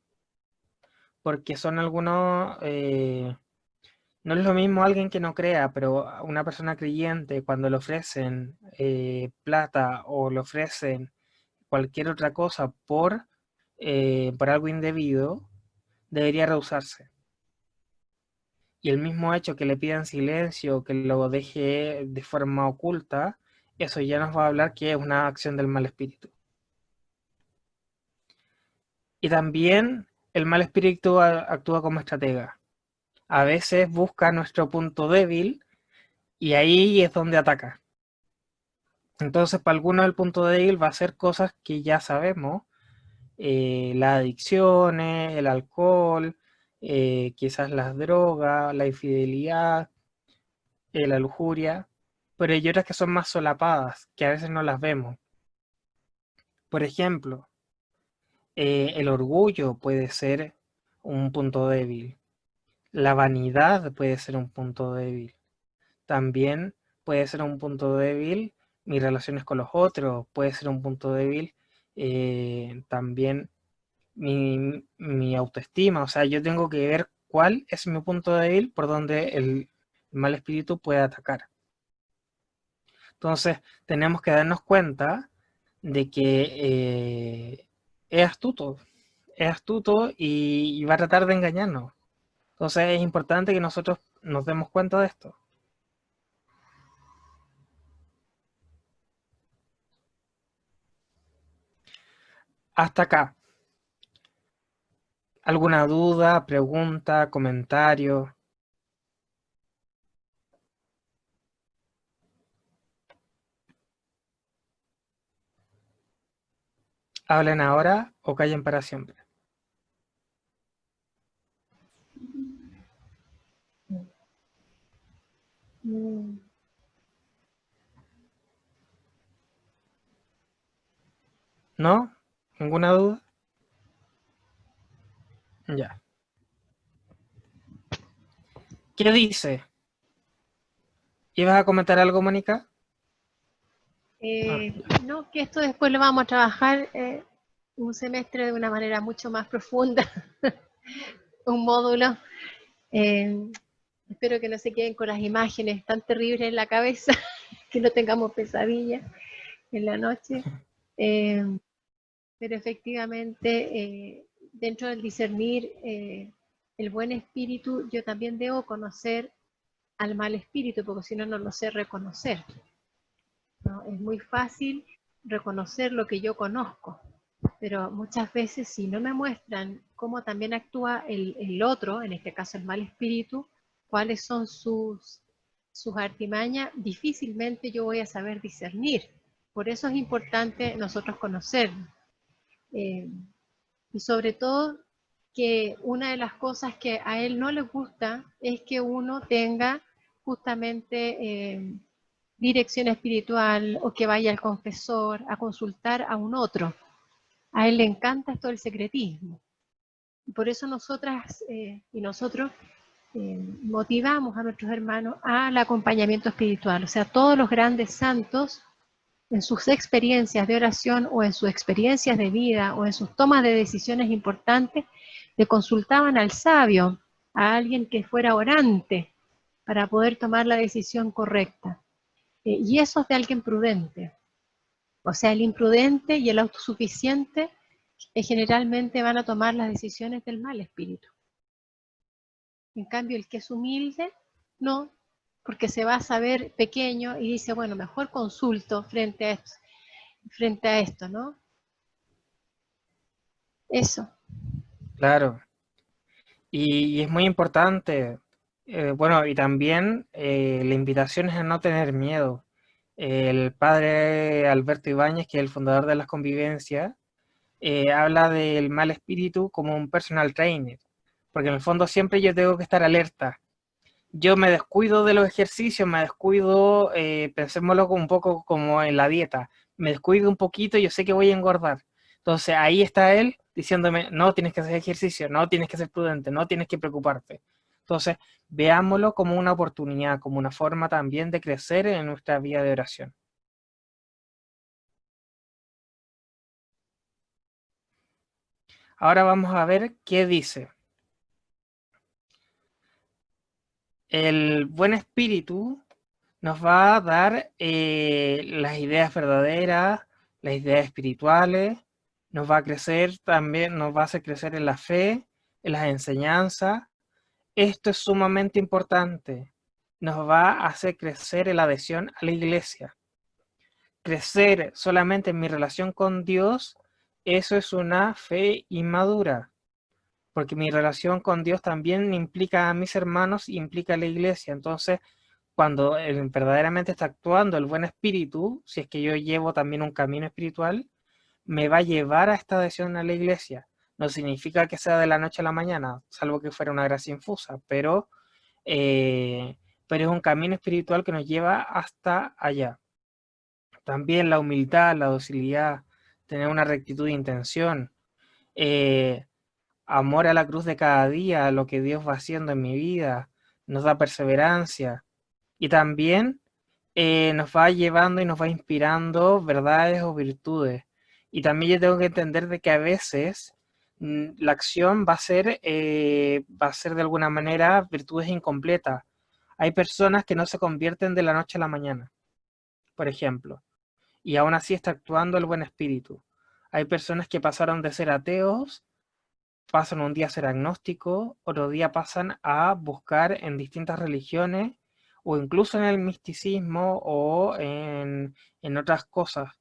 S2: porque son algunos, no es lo mismo alguien que no crea, pero a una persona creyente cuando le ofrecen plata o le ofrecen cualquier otra cosa por algo indebido, debería rehusarse. Y el mismo hecho que le pidan silencio, que lo deje de forma oculta, eso ya nos va a hablar que es una acción del mal espíritu. Y también el mal espíritu actúa como estratega. A veces busca nuestro punto débil y ahí es donde ataca. Entonces, para algunos el punto débil va a ser cosas que ya sabemos, las adicciones, el alcohol, quizás las drogas, la infidelidad, la lujuria, pero hay otras que son más solapadas, que a veces no las vemos. Por ejemplo, el orgullo puede ser un punto débil, la vanidad puede ser un punto débil, también puede ser un punto débil mis relaciones con los otros, puede ser un punto débil también mi autoestima, o sea, yo tengo que ver cuál es mi punto débil por donde el mal espíritu puede atacar. Entonces, tenemos que darnos cuenta de que es astuto y va a tratar de engañarnos. Entonces, es importante que nosotros nos demos cuenta de esto. Hasta acá. ¿Alguna duda, pregunta, comentario? Hablen ahora o callen para siempre. ¿No? ¿Ninguna duda? Ya. ¿Qué dice? ¿Ibas a comentar algo, Mónica?
S1: No, que esto después lo vamos a trabajar un semestre de una manera mucho más profunda, un módulo. Espero que no se queden con las imágenes tan terribles en la cabeza, que no tengamos pesadillas. en la noche. Pero efectivamente, dentro del discernir el buen espíritu, yo también debo conocer al mal espíritu, porque si no, no lo sé reconocer, ¿no? Es muy fácil reconocer lo que yo conozco, pero muchas veces si no me muestran cómo también actúa el otro, en este caso el mal espíritu, cuáles son sus artimañas, difícilmente yo voy a saber discernir. Por eso es importante nosotros conocernos. Y sobre todo que una de las cosas que a él no le gusta es que uno tenga justamente dirección espiritual o que vaya al confesor a consultar a un otro. A él le encanta esto del secretismo. Y por eso nosotras y nosotros motivamos a nuestros hermanos al acompañamiento espiritual. O sea, todos los grandes santos en sus experiencias de oración o en sus experiencias de vida o en sus tomas de decisiones importantes, le consultaban al sabio, a alguien que fuera orante, para poder tomar la decisión correcta. Y eso es de alguien prudente. O sea, el imprudente y el autosuficiente generalmente van a tomar las decisiones del mal espíritu. En cambio, el que es humilde, no, porque se va a saber pequeño y dice, bueno, mejor consulto frente a esto, ¿no? Eso.
S2: Claro. Y es muy importante, bueno, y también la invitación es a no tener miedo. El padre Alberto Ibáñez, que es el fundador de las convivencias, habla del mal espíritu como un personal trainer, porque en el fondo siempre yo tengo que estar alerta. Yo me descuido de los ejercicios, me descuido, pensémoslo un poco como en la dieta, me descuido un poquito y yo sé que voy a engordar. Entonces ahí está él diciéndome, no tienes que hacer ejercicio, no tienes que ser prudente, no tienes que preocuparte. Entonces, veámoslo como una oportunidad, como una forma también de crecer en nuestra vida de oración. Ahora vamos a ver qué dice. El buen espíritu nos va a dar las ideas verdaderas, las ideas espirituales, nos va a crecer también, nos va a hacer crecer en la fe, en las enseñanzas. Esto es sumamente importante. Nos va a hacer crecer en la adhesión a la iglesia. Crecer solamente en mi relación con Dios, eso es una fe inmadura, porque mi relación con Dios también implica a mis hermanos, implica a la iglesia. Entonces, cuando verdaderamente está actuando el buen espíritu, si es que yo llevo también un camino espiritual, me va a llevar a esta adhesión a la iglesia. No significa que sea de la noche a la mañana, salvo que fuera una gracia infusa, pero es un camino espiritual que nos lleva hasta allá. También la humildad, la docilidad, tener una rectitud de intención, amor a la cruz de cada día, a lo que Dios va haciendo en mi vida, nos da perseverancia. Y también nos va llevando y nos va inspirando verdades o virtudes. Y también yo tengo que entender de que a veces la acción va a ser de alguna manera virtudes incompletas. Hay personas que no se convierten de la noche a la mañana, por ejemplo, y aún así está actuando el buen espíritu. Hay personas que pasaron de ser ateos, pasan un día a ser agnósticos, otro día pasan a buscar en distintas religiones o incluso en el misticismo o en otras cosas.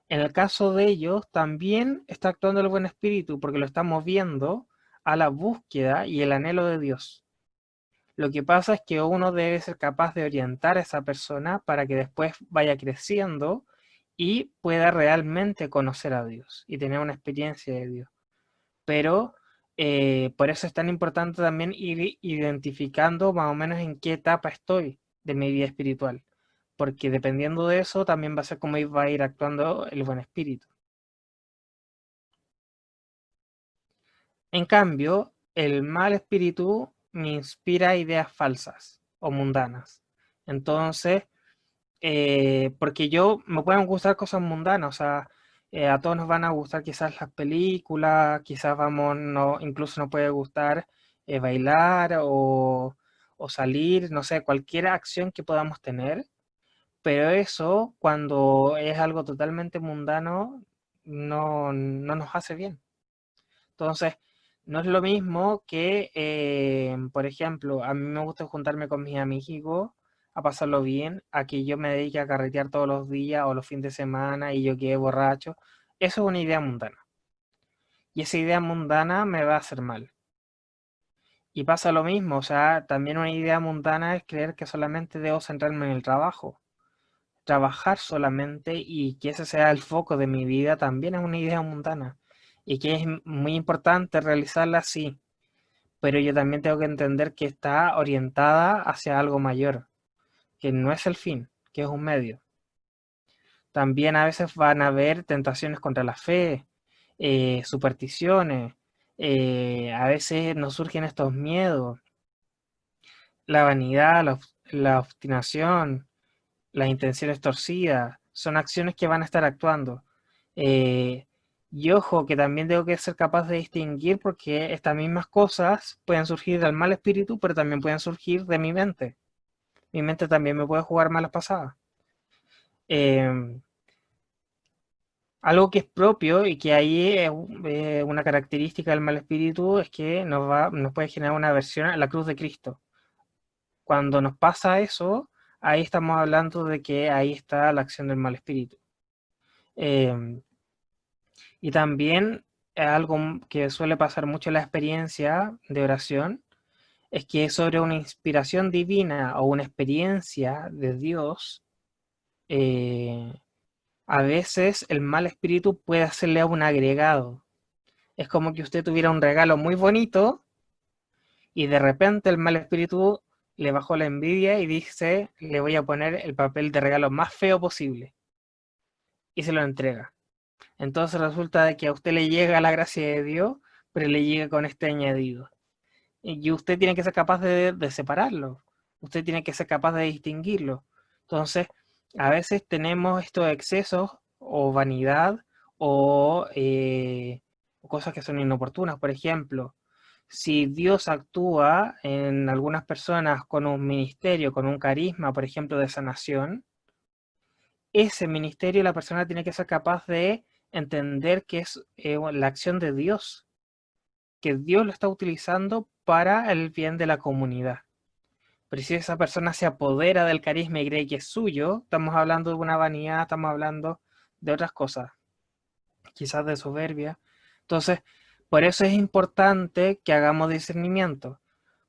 S2: En el caso de ellos también está actuando el buen espíritu porque lo está moviendo a la búsqueda y el anhelo de Dios. Lo que pasa es que uno debe ser capaz de orientar a esa persona para que después vaya creciendo y pueda realmente conocer a Dios y tener una experiencia de Dios. Pero por eso es tan importante también ir identificando más o menos en qué etapa estoy de mi vida espiritual, porque dependiendo de eso también va a ser cómo va a ir actuando el buen espíritu. En cambio, el mal espíritu me inspira ideas falsas o mundanas. Entonces, porque me pueden gustar cosas mundanas, o sea, a todos nos van a gustar quizás las películas, quizás incluso nos puede gustar bailar o salir, no sé, cualquier acción que podamos tener, pero eso, cuando es algo totalmente mundano, no nos hace bien. Entonces, no es lo mismo que, por ejemplo, a mí me gusta juntarme con mis amigos a pasarlo bien, a que yo me dedique a carretear todos los días o los fines de semana y yo quede borracho. Eso es una idea mundana. Y esa idea mundana me va a hacer mal. Y pasa lo mismo, o sea, también una idea mundana es creer que solamente debo centrarme en el trabajo. Trabajar solamente y que ese sea el foco de mi vida también es una idea mundana. Y que es muy importante realizarla así, pero yo también tengo que entender que está orientada hacia algo mayor, que no es el fin, que es un medio. También a veces van a haber tentaciones contra la fe, supersticiones, a veces nos surgen estos miedos, la vanidad, la obstinación, las intenciones torcidas, son acciones que van a estar actuando. Eh, y ojo, que también tengo que ser capaz de distinguir porque estas mismas cosas pueden surgir del mal espíritu, pero también pueden surgir de mi mente. Mi mente también me puede jugar malas pasadas. Eh, Algo que es propio y que ahí es una característica del mal espíritu es que nos puede generar una aversión a la cruz de Cristo. Cuando nos pasa eso, ahí estamos hablando de que ahí está la acción del mal espíritu. Eh, y también algo que suele pasar mucho en la experiencia de oración es que sobre una inspiración divina o una experiencia de Dios, eh, a veces el mal espíritu puede hacerle a un agregado. Es como que usted tuviera un regalo muy bonito y de repente el mal espíritu le bajó la envidia y dice, le voy a poner el papel de regalo más feo posible y se lo entrega. Entonces resulta de que a usted le llega la gracia de Dios, pero le llega con este añadido. Y usted tiene que ser capaz de separarlo. Usted tiene que ser capaz de distinguirlo. Entonces, a veces tenemos estos excesos o vanidad o cosas que son inoportunas. Por ejemplo, si Dios actúa en algunas personas con un ministerio, con un carisma, por ejemplo, de sanación, ese ministerio la persona tiene que ser capaz de entender que es la acción de Dios, que Dios lo está utilizando para el bien de la comunidad. Pero si esa persona se apodera del carisma y cree que es suyo, estamos hablando de una vanidad, estamos hablando de otras cosas, quizás de soberbia. Entonces, por eso es importante que hagamos discernimiento,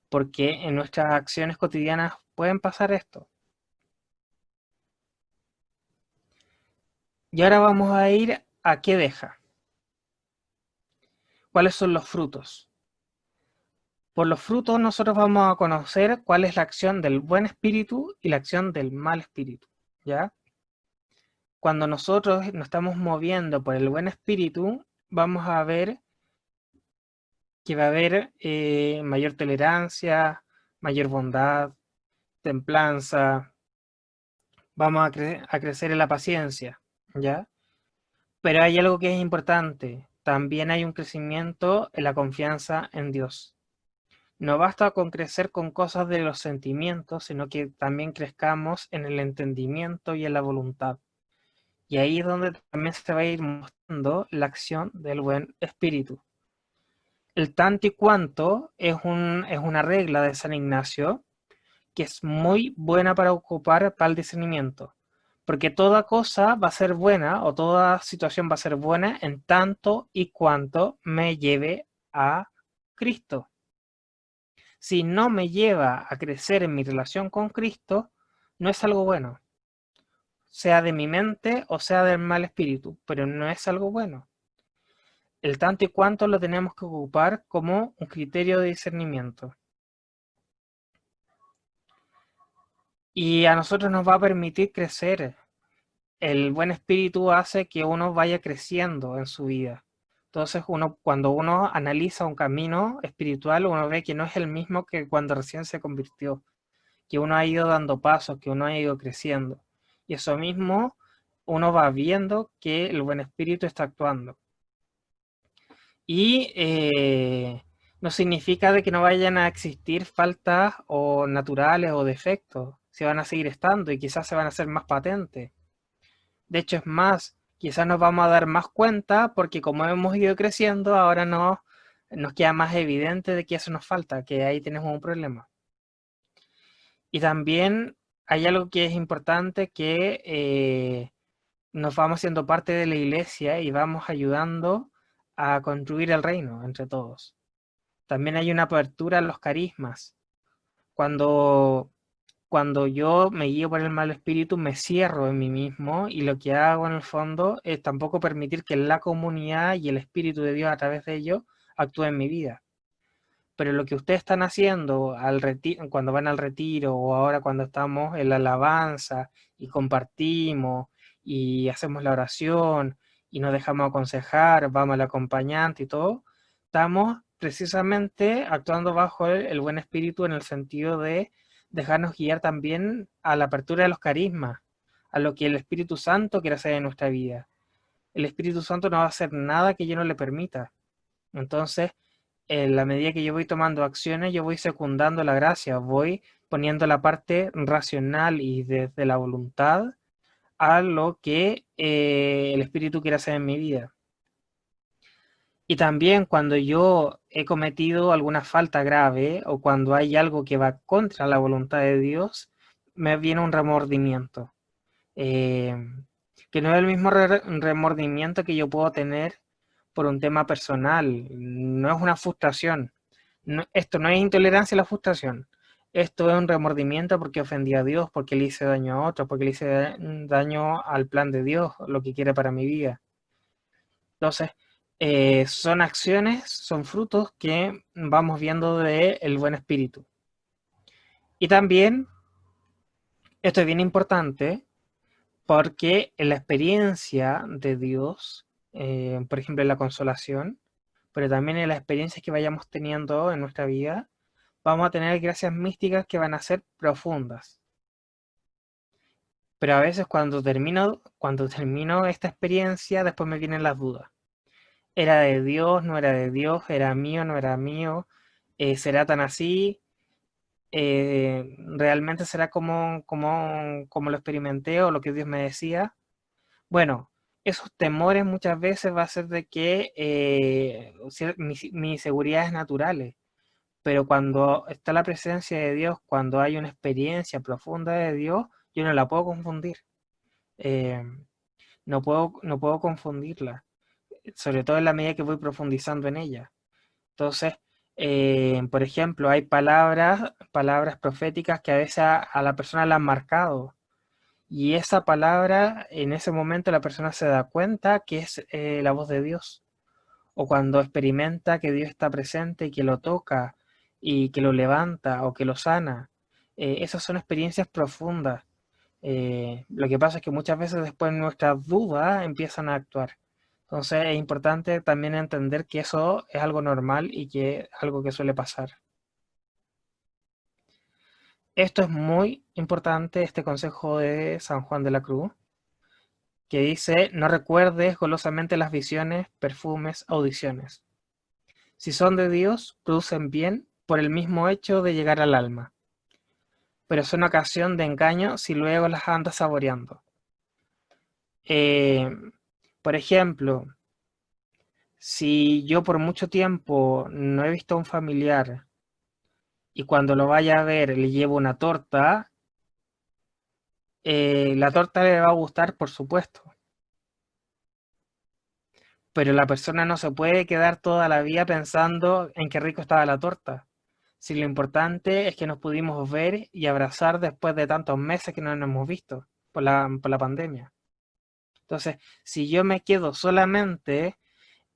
S2: porque en nuestras acciones cotidianas pueden pasar esto. Y ahora vamos a ir a qué deja. ¿Cuáles son los frutos? Por los frutos nosotros vamos a conocer cuál es la acción del buen espíritu y la acción del mal espíritu, ¿ya? Cuando nosotros nos estamos moviendo por el buen espíritu, vamos a ver que va a haber mayor tolerancia, mayor bondad, templanza, vamos a crecer en la paciencia, ¿ya? Pero hay algo que es importante, también hay un crecimiento en la confianza en Dios. No basta con crecer con cosas de los sentimientos, sino que también crezcamos en el entendimiento y en la voluntad. Y ahí es donde también se va a ir mostrando la acción del buen espíritu. El tanto y cuanto es una regla de San Ignacio que es muy buena para ocupar para el discernimiento. Porque toda cosa va a ser buena o toda situación va a ser buena en tanto y cuanto me lleve a Cristo. Si no me lleva a crecer en mi relación con Cristo, no es algo bueno. Sea de mi mente o sea del mal espíritu, pero no es algo bueno. El tanto y cuanto lo tenemos que ocupar como un criterio de discernimiento. Y a nosotros nos va a permitir crecer. El buen espíritu hace que uno vaya creciendo en su vida. Entonces, cuando uno analiza un camino espiritual, uno ve que no es el mismo que cuando recién se convirtió, que uno ha ido dando pasos, que uno ha ido creciendo. Y eso mismo uno va viendo que el buen espíritu está actuando. Y no significa de que no vayan a existir faltas o naturales o defectos. si van a seguir estando y quizás se van a hacer más patentes. De hecho, es más, quizás nos vamos a dar más cuenta porque como hemos ido creciendo, ahora nos queda más evidente de que eso nos falta, que ahí tenemos un problema. Y también hay algo que es importante, que nos vamos siendo parte de la iglesia y vamos ayudando a construir el reino entre todos. También hay una apertura a los carismas. Cuando, cuando yo me guío por el mal espíritu, me cierro en mí mismo y lo que hago en el fondo es tampoco permitir que la comunidad y el Espíritu de Dios a través de ellos actúe en mi vida. Pero lo que ustedes están haciendo cuando van al retiro o ahora cuando estamos en la alabanza y compartimos y hacemos la oración y nos dejamos aconsejar, vamos al acompañante y todo, estamos precisamente actuando bajo el buen espíritu, en el sentido de dejarnos guiar también a la apertura de los carismas, a lo que el Espíritu Santo quiere hacer en nuestra vida. El Espíritu Santo no va a hacer nada que yo no le permita. Entonces, en la medida que yo voy tomando acciones, yo voy secundando la gracia, voy poniendo la parte racional y desde la voluntad a lo que el Espíritu quiere hacer en mi vida. Y también cuando yo he cometido alguna falta grave o cuando hay algo que va contra la voluntad de Dios, me viene un remordimiento. eh, que no es el mismo remordimiento que yo puedo tener por un tema personal, no es una frustración. Esto no es intolerancia a la frustración, esto es un remordimiento porque ofendí a Dios, porque le hice daño a otros, porque le hice daño al plan de Dios, lo que quiere para mi vida. Entonces, son acciones, son frutos que vamos viendo del buen espíritu. Y también, esto es bien importante, porque en la experiencia de Dios, por ejemplo en la consolación, pero también en las experiencias que vayamos teniendo en nuestra vida, vamos a tener gracias místicas que van a ser profundas. Pero a veces cuando termino esta experiencia, después me vienen las dudas. ¿Era de Dios? ¿No era de Dios? ¿Era mío? ¿No era mío? ¿Será tan así? ¿Realmente será como lo experimenté o lo que Dios me decía? Bueno, esos temores muchas veces va a ser de que mis inseguridades naturales, pero cuando está la presencia de Dios, cuando hay una experiencia profunda de Dios, yo no la puedo confundir. Eh, no puedo confundirla, sobre todo en la medida que voy profundizando en ella. Entonces, por ejemplo, hay palabras proféticas que a veces a la persona la han marcado. Y esa palabra, en ese momento la persona se da cuenta que es la voz de Dios. O cuando experimenta que Dios está presente y que lo toca y que lo levanta o que lo sana. Esas son experiencias profundas. Lo que pasa es que muchas veces después nuestras dudas empiezan a actuar. Entonces es importante también entender que eso es algo normal y que es algo que suele pasar. Esto es muy importante, este consejo de San Juan de la Cruz, que dice: no recuerdes golosamente las visiones, perfumes, audiciones. Si son de Dios, producen bien por el mismo hecho de llegar al alma, pero son ocasión de engaño si luego las andas saboreando. Eh, por ejemplo, si yo por mucho tiempo no he visto a un familiar y cuando lo vaya a ver le llevo una torta, la torta le va a gustar, por supuesto, pero la persona no se puede quedar toda la vida pensando en qué rico estaba la torta. Si lo importante es que nos pudimos ver y abrazar después de tantos meses que no nos hemos visto por la pandemia. Entonces, si yo me quedo solamente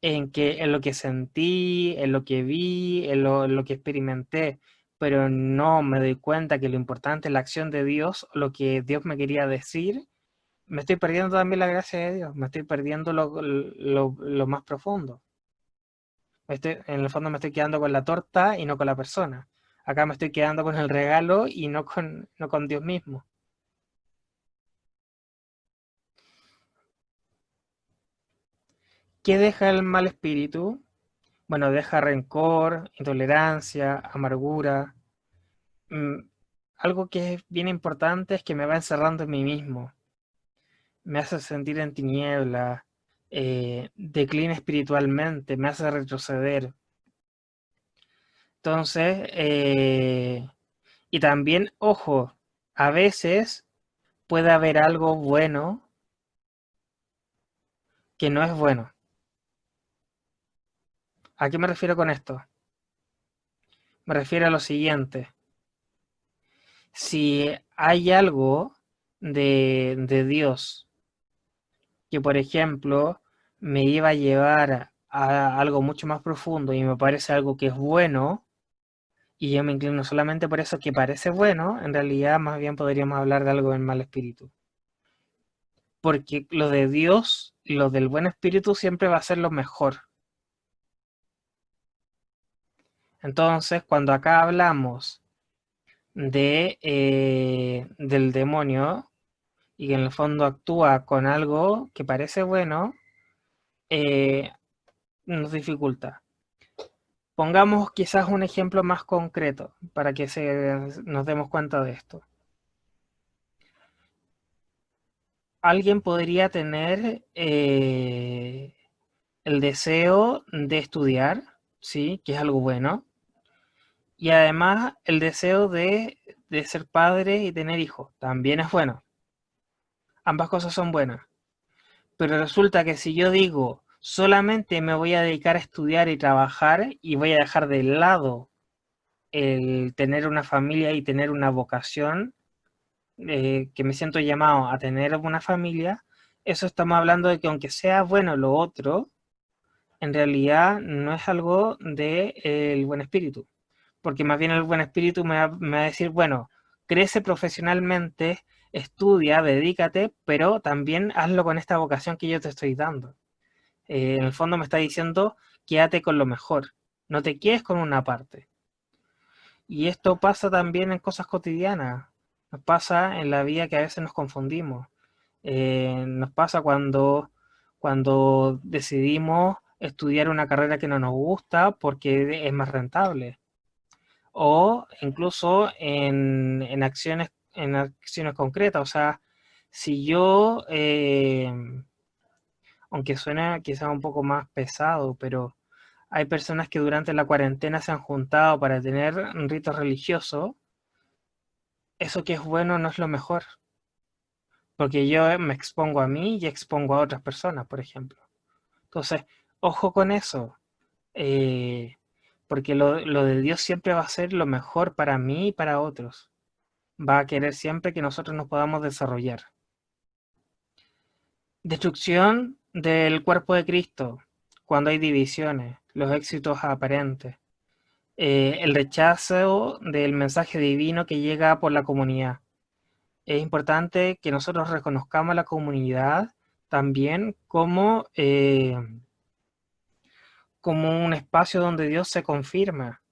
S2: en lo que sentí, en lo que vi, en lo que experimenté, pero no me doy cuenta que lo importante es la acción de Dios, lo que Dios me quería decir, me estoy perdiendo también la gracia de Dios, me estoy perdiendo lo más profundo. En el fondo me estoy quedando con la torta y no con la persona. Acá me estoy quedando con el regalo y no con Dios mismo. ¿Qué deja el mal espíritu? Bueno, deja rencor, intolerancia, amargura. algo que es bien importante es que me va encerrando en mí mismo, me hace sentir en tinieblas, declina espiritualmente, me hace retroceder. Entonces, y también, ojo, a veces puede haber algo bueno que no es bueno. ¿A qué me refiero con esto? Me refiero a lo siguiente. Si hay algo de Dios que, por ejemplo, me iba a llevar a algo mucho más profundo y me parece algo que es bueno, y yo me inclino solamente por eso que parece bueno, en realidad más bien podríamos hablar de algo en mal espíritu. Porque lo de Dios, lo del buen espíritu siempre va a ser lo mejor. Entonces, cuando acá hablamos del demonio y que en el fondo actúa con algo que parece bueno, eh, nos dificulta. Pongamos quizás un ejemplo más concreto para que nos demos cuenta de esto. Alguien podría tener el deseo de estudiar, ¿sí? Que es algo bueno, y además el deseo de ser padre y tener hijos, también es bueno. Ambas cosas son buenas. Pero resulta que si yo digo solamente me voy a dedicar a estudiar y trabajar y voy a dejar de lado el tener una familia y tener una vocación, que me siento llamado a tener una familia, eso estamos hablando de que aunque sea bueno lo otro, en realidad no es algo del buen espíritu. Porque más bien el buen espíritu me va a decir, bueno, crece profesionalmente, estudia, dedícate, pero también hazlo con esta vocación que yo te estoy dando. En el fondo me está diciendo, quédate con lo mejor, no te quedes con una parte. Y esto pasa también en cosas cotidianas, nos pasa en la vida que a veces nos confundimos. Nos pasa cuando decidimos estudiar una carrera que no nos gusta porque es más rentable. O incluso en acciones concretas. O sea, si yo, aunque suena quizá un poco más pesado, pero hay personas que durante la cuarentena se han juntado para tener un rito religioso, eso que es bueno no es lo mejor, porque yo me expongo a mí y expongo a otras personas, por ejemplo. Entonces, ojo con eso, eh, porque lo de Dios siempre va a ser lo mejor para mí y para otros. Va a querer siempre que nosotros nos podamos desarrollar. Destrucción del cuerpo de Cristo, cuando hay divisiones, los éxitos aparentes, el rechazo del mensaje divino que llega por la comunidad. Es importante que nosotros reconozcamos a la comunidad también como un espacio donde Dios se confirma.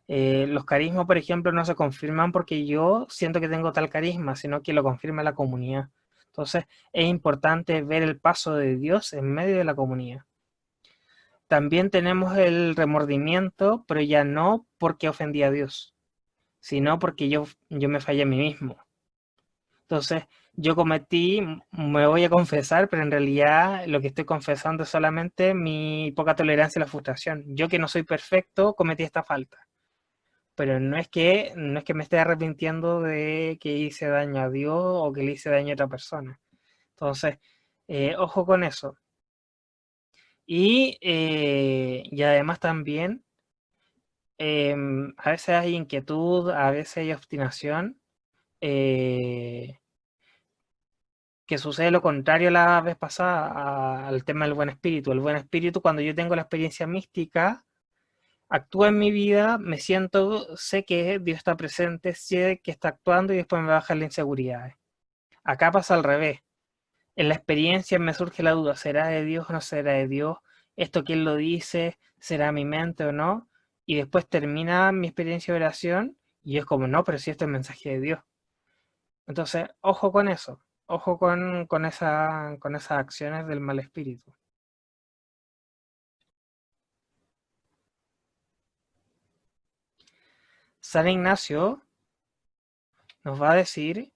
S2: Los carismas, por ejemplo, no se confirman porque yo siento que tengo tal carisma, sino que lo confirma la comunidad. Entonces, es importante ver el paso de Dios en medio de la comunidad. También tenemos el remordimiento, pero ya no porque ofendí a Dios, sino porque yo me fallé a mí mismo. Entonces, yo cometí, me voy a confesar, pero en realidad lo que estoy confesando es solamente mi poca tolerancia a la frustración. Yo que no soy perfecto, cometí esta falta. Pero no es que me esté arrepintiendo de que hice daño a Dios o que le hice daño a otra persona. Entonces, ojo con eso. Y además también, a veces hay inquietud, a veces hay obstinación, eh, que sucede lo contrario la vez pasada al tema del buen espíritu. El buen espíritu, cuando yo tengo la experiencia mística, actúa en mi vida, me siento, sé que Dios está presente, sé que está actuando y después me baja la inseguridad. Acá pasa al revés. En la experiencia me surge la duda, ¿será de Dios o no será de Dios? ¿Esto que Él lo dice, será mi mente o no? Y después termina mi experiencia de oración y es como, no, pero si esto es mensaje de Dios. Entonces, ojo con eso, ojo con esas acciones del mal espíritu. San Ignacio nos va a decir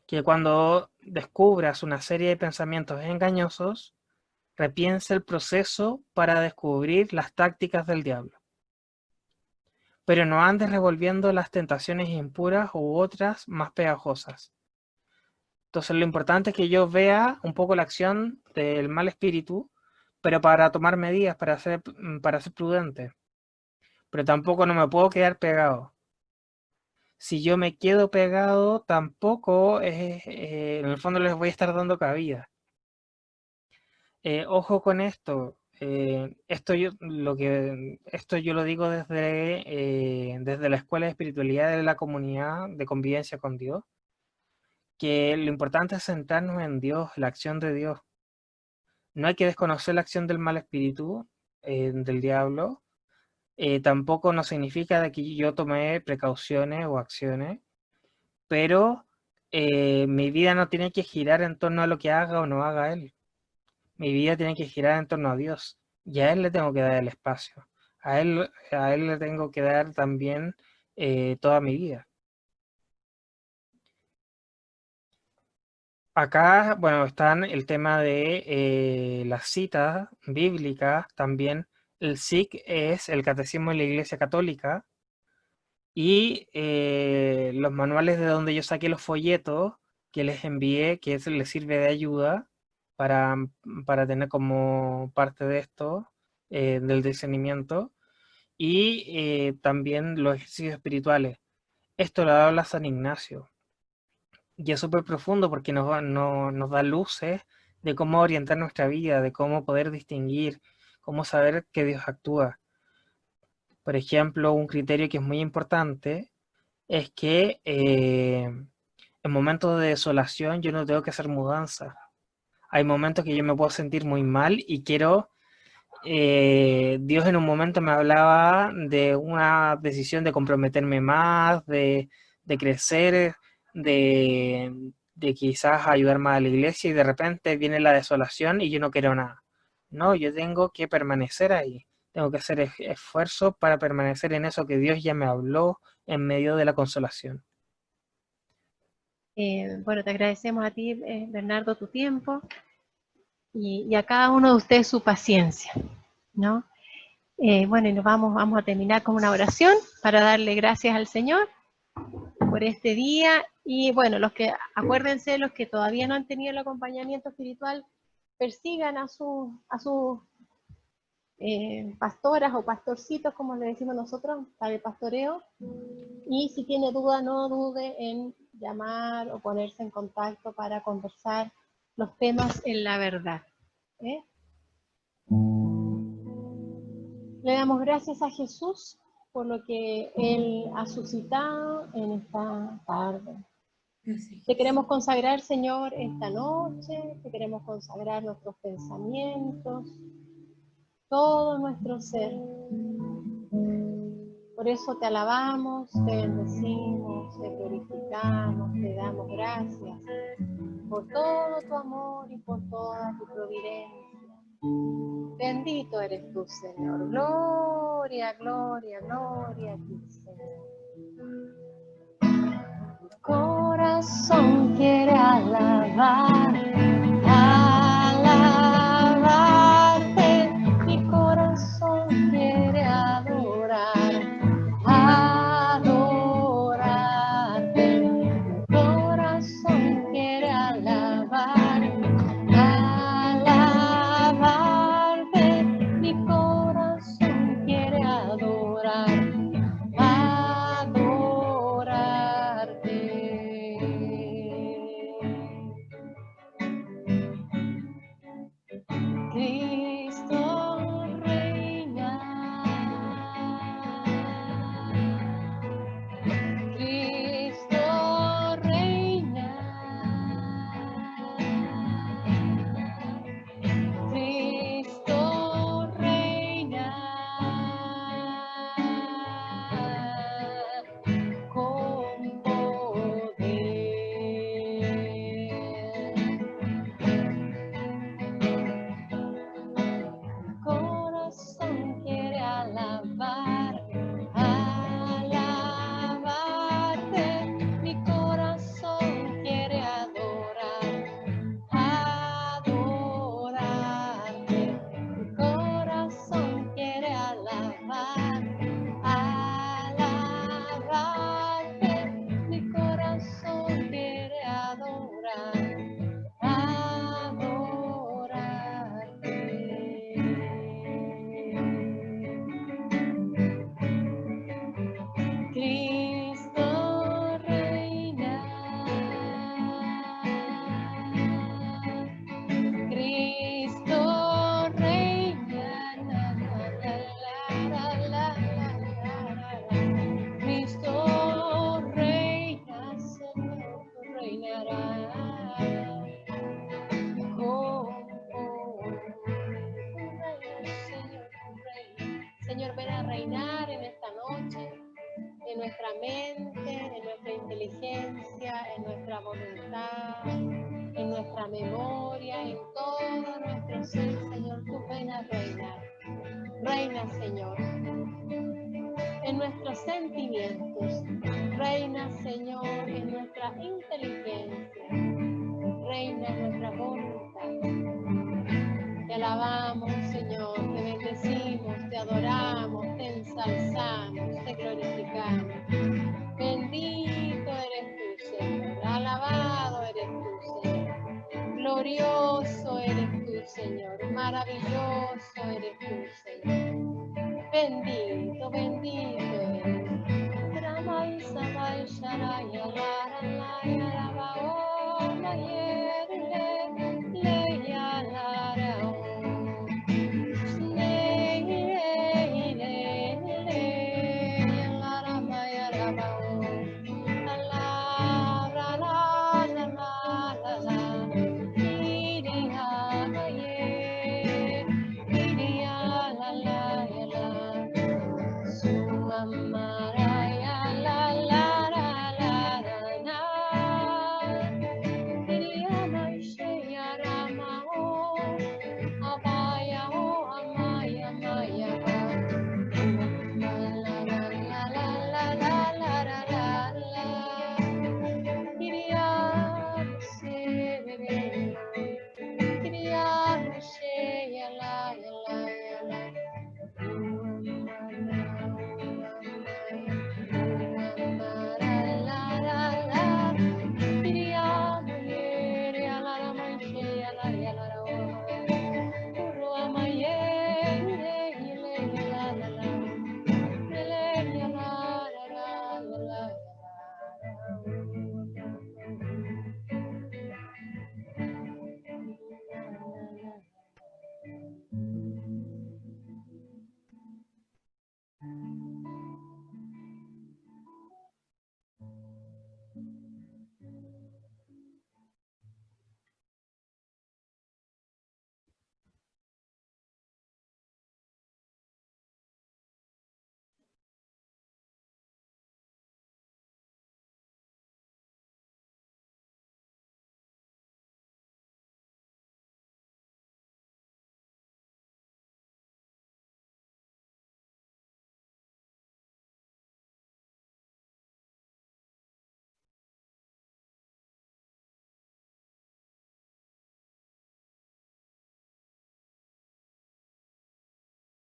S2: que cuando descubras una serie de pensamientos engañosos, repiensa el proceso para descubrir las tácticas del diablo. Pero no andes revolviendo las tentaciones impuras u otras más pegajosas. Entonces lo importante es que yo vea un poco la acción del mal espíritu, pero para tomar medidas, para ser prudente. Pero tampoco no me puedo quedar pegado. Si yo me quedo pegado, tampoco en el fondo les voy a estar dando cabida. Ojo con esto. Esto yo lo digo desde la Escuela de Espiritualidad de la Comunidad de Convivencia con Dios, que lo importante es centrarnos en Dios, la acción de Dios. No hay que desconocer la acción del mal espíritu, del diablo. Tampoco no significa de que yo tomé precauciones o acciones, pero mi vida no tiene que girar en torno a lo que haga o no haga él. Mi vida tiene que girar en torno a Dios. Y a él le tengo que dar el espacio. A él le tengo que dar también toda mi vida. Acá, bueno, están el tema de las citas bíblicas, también el SIC es el Catecismo de la Iglesia Católica, y los manuales de donde yo saqué los folletos que les envié, que eso les sirve de ayuda para tener como parte de esto, del discernimiento, y también los ejercicios espirituales. Esto lo habla San Ignacio. Y es súper profundo porque nos da luces de cómo orientar nuestra vida, de cómo poder distinguir, cómo saber que Dios actúa. Por ejemplo, un criterio que es muy importante es que en momentos de desolación yo no tengo que hacer mudanza. Hay momentos que yo me puedo sentir muy mal y quiero... Dios en un momento me hablaba de una decisión de comprometerme más, de crecer, de quizás ayudar más a la iglesia, y de repente viene la desolación y yo no quiero nada. No, yo tengo que permanecer ahí. Tengo que hacer esfuerzo para permanecer en eso que Dios ya me habló en medio de la consolación.
S1: Bueno, te agradecemos a ti, Bernardo, tu tiempo y a cada uno de ustedes su paciencia, ¿no? Bueno, y vamos a terminar con una oración para darle gracias al Señor por este día. Y bueno, acuérdense, los que todavía no han tenido el acompañamiento espiritual, persigan a sus pastoras o pastorcitos, como le decimos nosotros, para el pastoreo. Y si tiene duda, no dude en llamar o ponerse en contacto para conversar los temas en la verdad. Le damos gracias a Jesús por lo que Él ha suscitado en esta tarde. Te queremos consagrar, Señor, esta noche, te queremos consagrar nuestros pensamientos, todo nuestro ser. Por eso te alabamos, te bendecimos, te glorificamos, te damos gracias por todo tu amor y por toda tu providencia. Bendito eres tú, Señor. Gloria, gloria, gloria a ti, Señor. Mi corazón quiere alabarte. Mi corazón quiere adorarte. Mi corazón quiere alabarte. Mi corazón quiere adorarte. alabarte, mi corazón quiere adorar, adorarte. Cristo reina, Cristo reina, la, la, la, la, la, la, Cristo reina, Señor, tú reinarás. Señor, ven a reinar en esta noche, en nuestra mente, en nuestra inteligencia, en nuestra voluntad, en nuestra memoria, en todo nuestro ser, Señor, tú ven a reinar. Reina, Señor, en nuestros sentimientos. Reina, Señor, en nuestra inteligencia. Reina en nuestra voluntad. Te alabamos, Señor, te bendecimos, te adoramos, te ensalzamos, te glorificamos. Bendito eres tú, Señor. Alabado eres tú, Señor. Glorioso eres tú, Señor. Maravilloso eres tú, Señor. Bendito, bendito eres. Ramay, Samay, Sharay, Alaray, Alabao, Mayer, Le, Yalarao.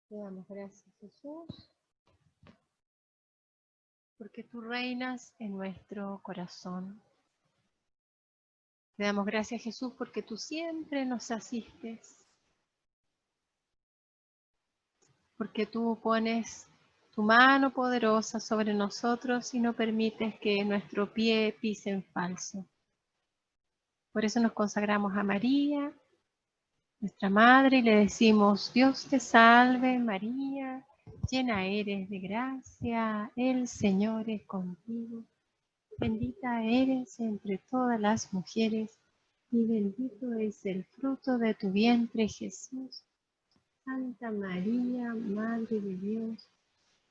S1: Te damos gracias, Jesús, porque tú reinas en nuestro corazón. Te damos gracias, Jesús, porque tú siempre nos asistes, porque tú pones tu mano poderosa sobre nosotros y no permites que nuestro pie pise en falso. Por eso nos consagramos a María, nuestra Madre, y le decimos: Dios te salve, María, llena eres de gracia, el Señor es contigo. Bendita eres entre todas las mujeres, y bendito es el fruto de tu vientre, Jesús. Santa María, Madre de Dios,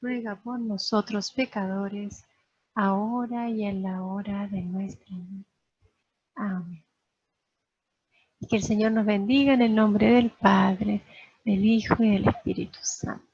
S1: ruega por nosotros pecadores, ahora y en la hora de nuestra muerte. Amén. Y que el Señor nos bendiga en el nombre del Padre, del Hijo y del Espíritu Santo.